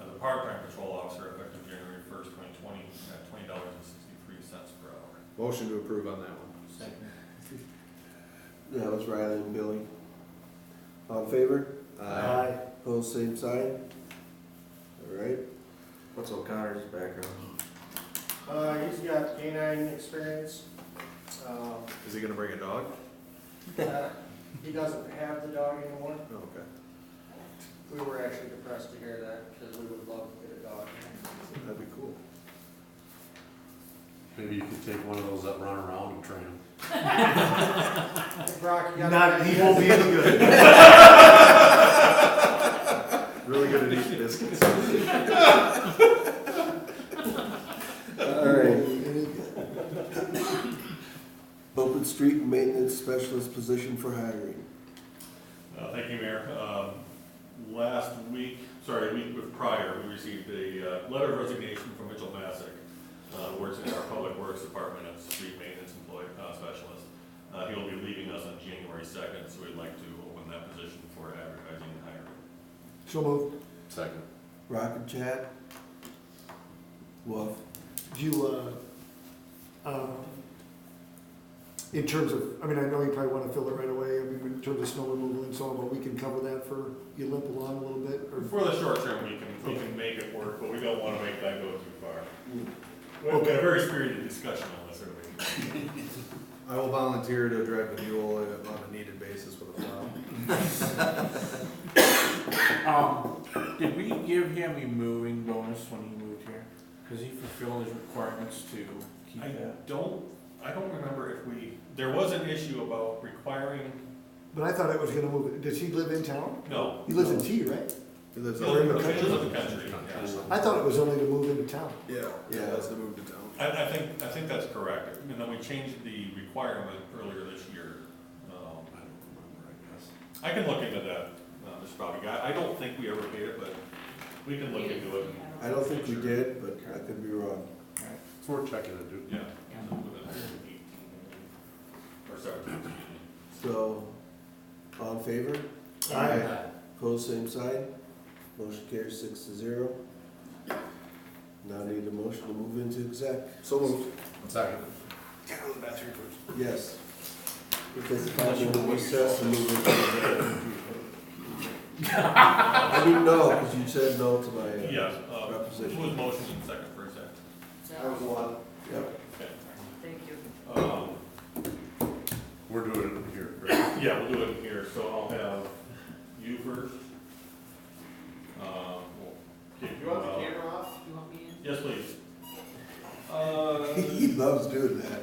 as a part-time patrol officer effective January 1st, 2020 at $20.63 per hour. Motion to approve on that one. Second. That was Riley and Billy. All in favor? Aye. Both same sign? All right. What's O'Connor's background? He's got canine experience. Is he gonna bring a dog? He doesn't have the dog anymore. Oh, okay. We were actually depressed to hear that, because we would love to get a dog. That'd be cool. Maybe you could take one of those that run around and train them. Brock, you got Not, he won't be any good. Really good at eating biscuits. All right. Open street maintenance specialist position for hiring. Thank you, Mayor. Last week, a week prior, we received a letter of resignation from Mitchell Masick, works in our Public Works Department as a street maintenance specialist. He will be leaving us on January 2nd, so we'd like to open that position for advertising and hiring. So moved. Second. Rock and Chad? Wolf? Do you, in terms of, I mean, I know you probably wanna fill it right away, I mean, in terms of snow removal and so on, but we can cover that for, you limp along a little bit, or? For the short term, we can make it work, but we don't want to make that go too far. We had a very spirited discussion on this earlier. I will volunteer to drive the mule on a needed basis with a plow. Did we give him a moving bonus when he moved here? Cause he fulfilled his requirements to keep that. I don't remember if there was an issue about requiring, But I thought it was gonna move, does he live in town? no. He lives in T, right? He lives He out lives in in the country. the country, yeah. I thought it was only to move into town. Yeah, that's to move to town. I think that's correct, and then we changed the requirement earlier this year. I don't remember, I guess. I can look into that, Mr. Bobby. I don't think we ever paid it, but we can look into it. I don't think we did, but I could be wrong. It's worth checking to do. Yeah. Or 17. So, all in favor? Aye. Pose same sign. Motion carries 6-0. Now need a motion to move into exec. So moved. Second. Get out of the bathroom first. Yes. We'll take a 5-minute recess and move into exec. I didn't know, because you said no to my Yes, proposition. who was motion in second for a second? I was one. Yep. Okay. Thank you. We're doing it here, right? Yeah, we'll do it here, so I'll have you first. We'll kick You want the out. camera off? You want me in? Yes, please. He loves doing that.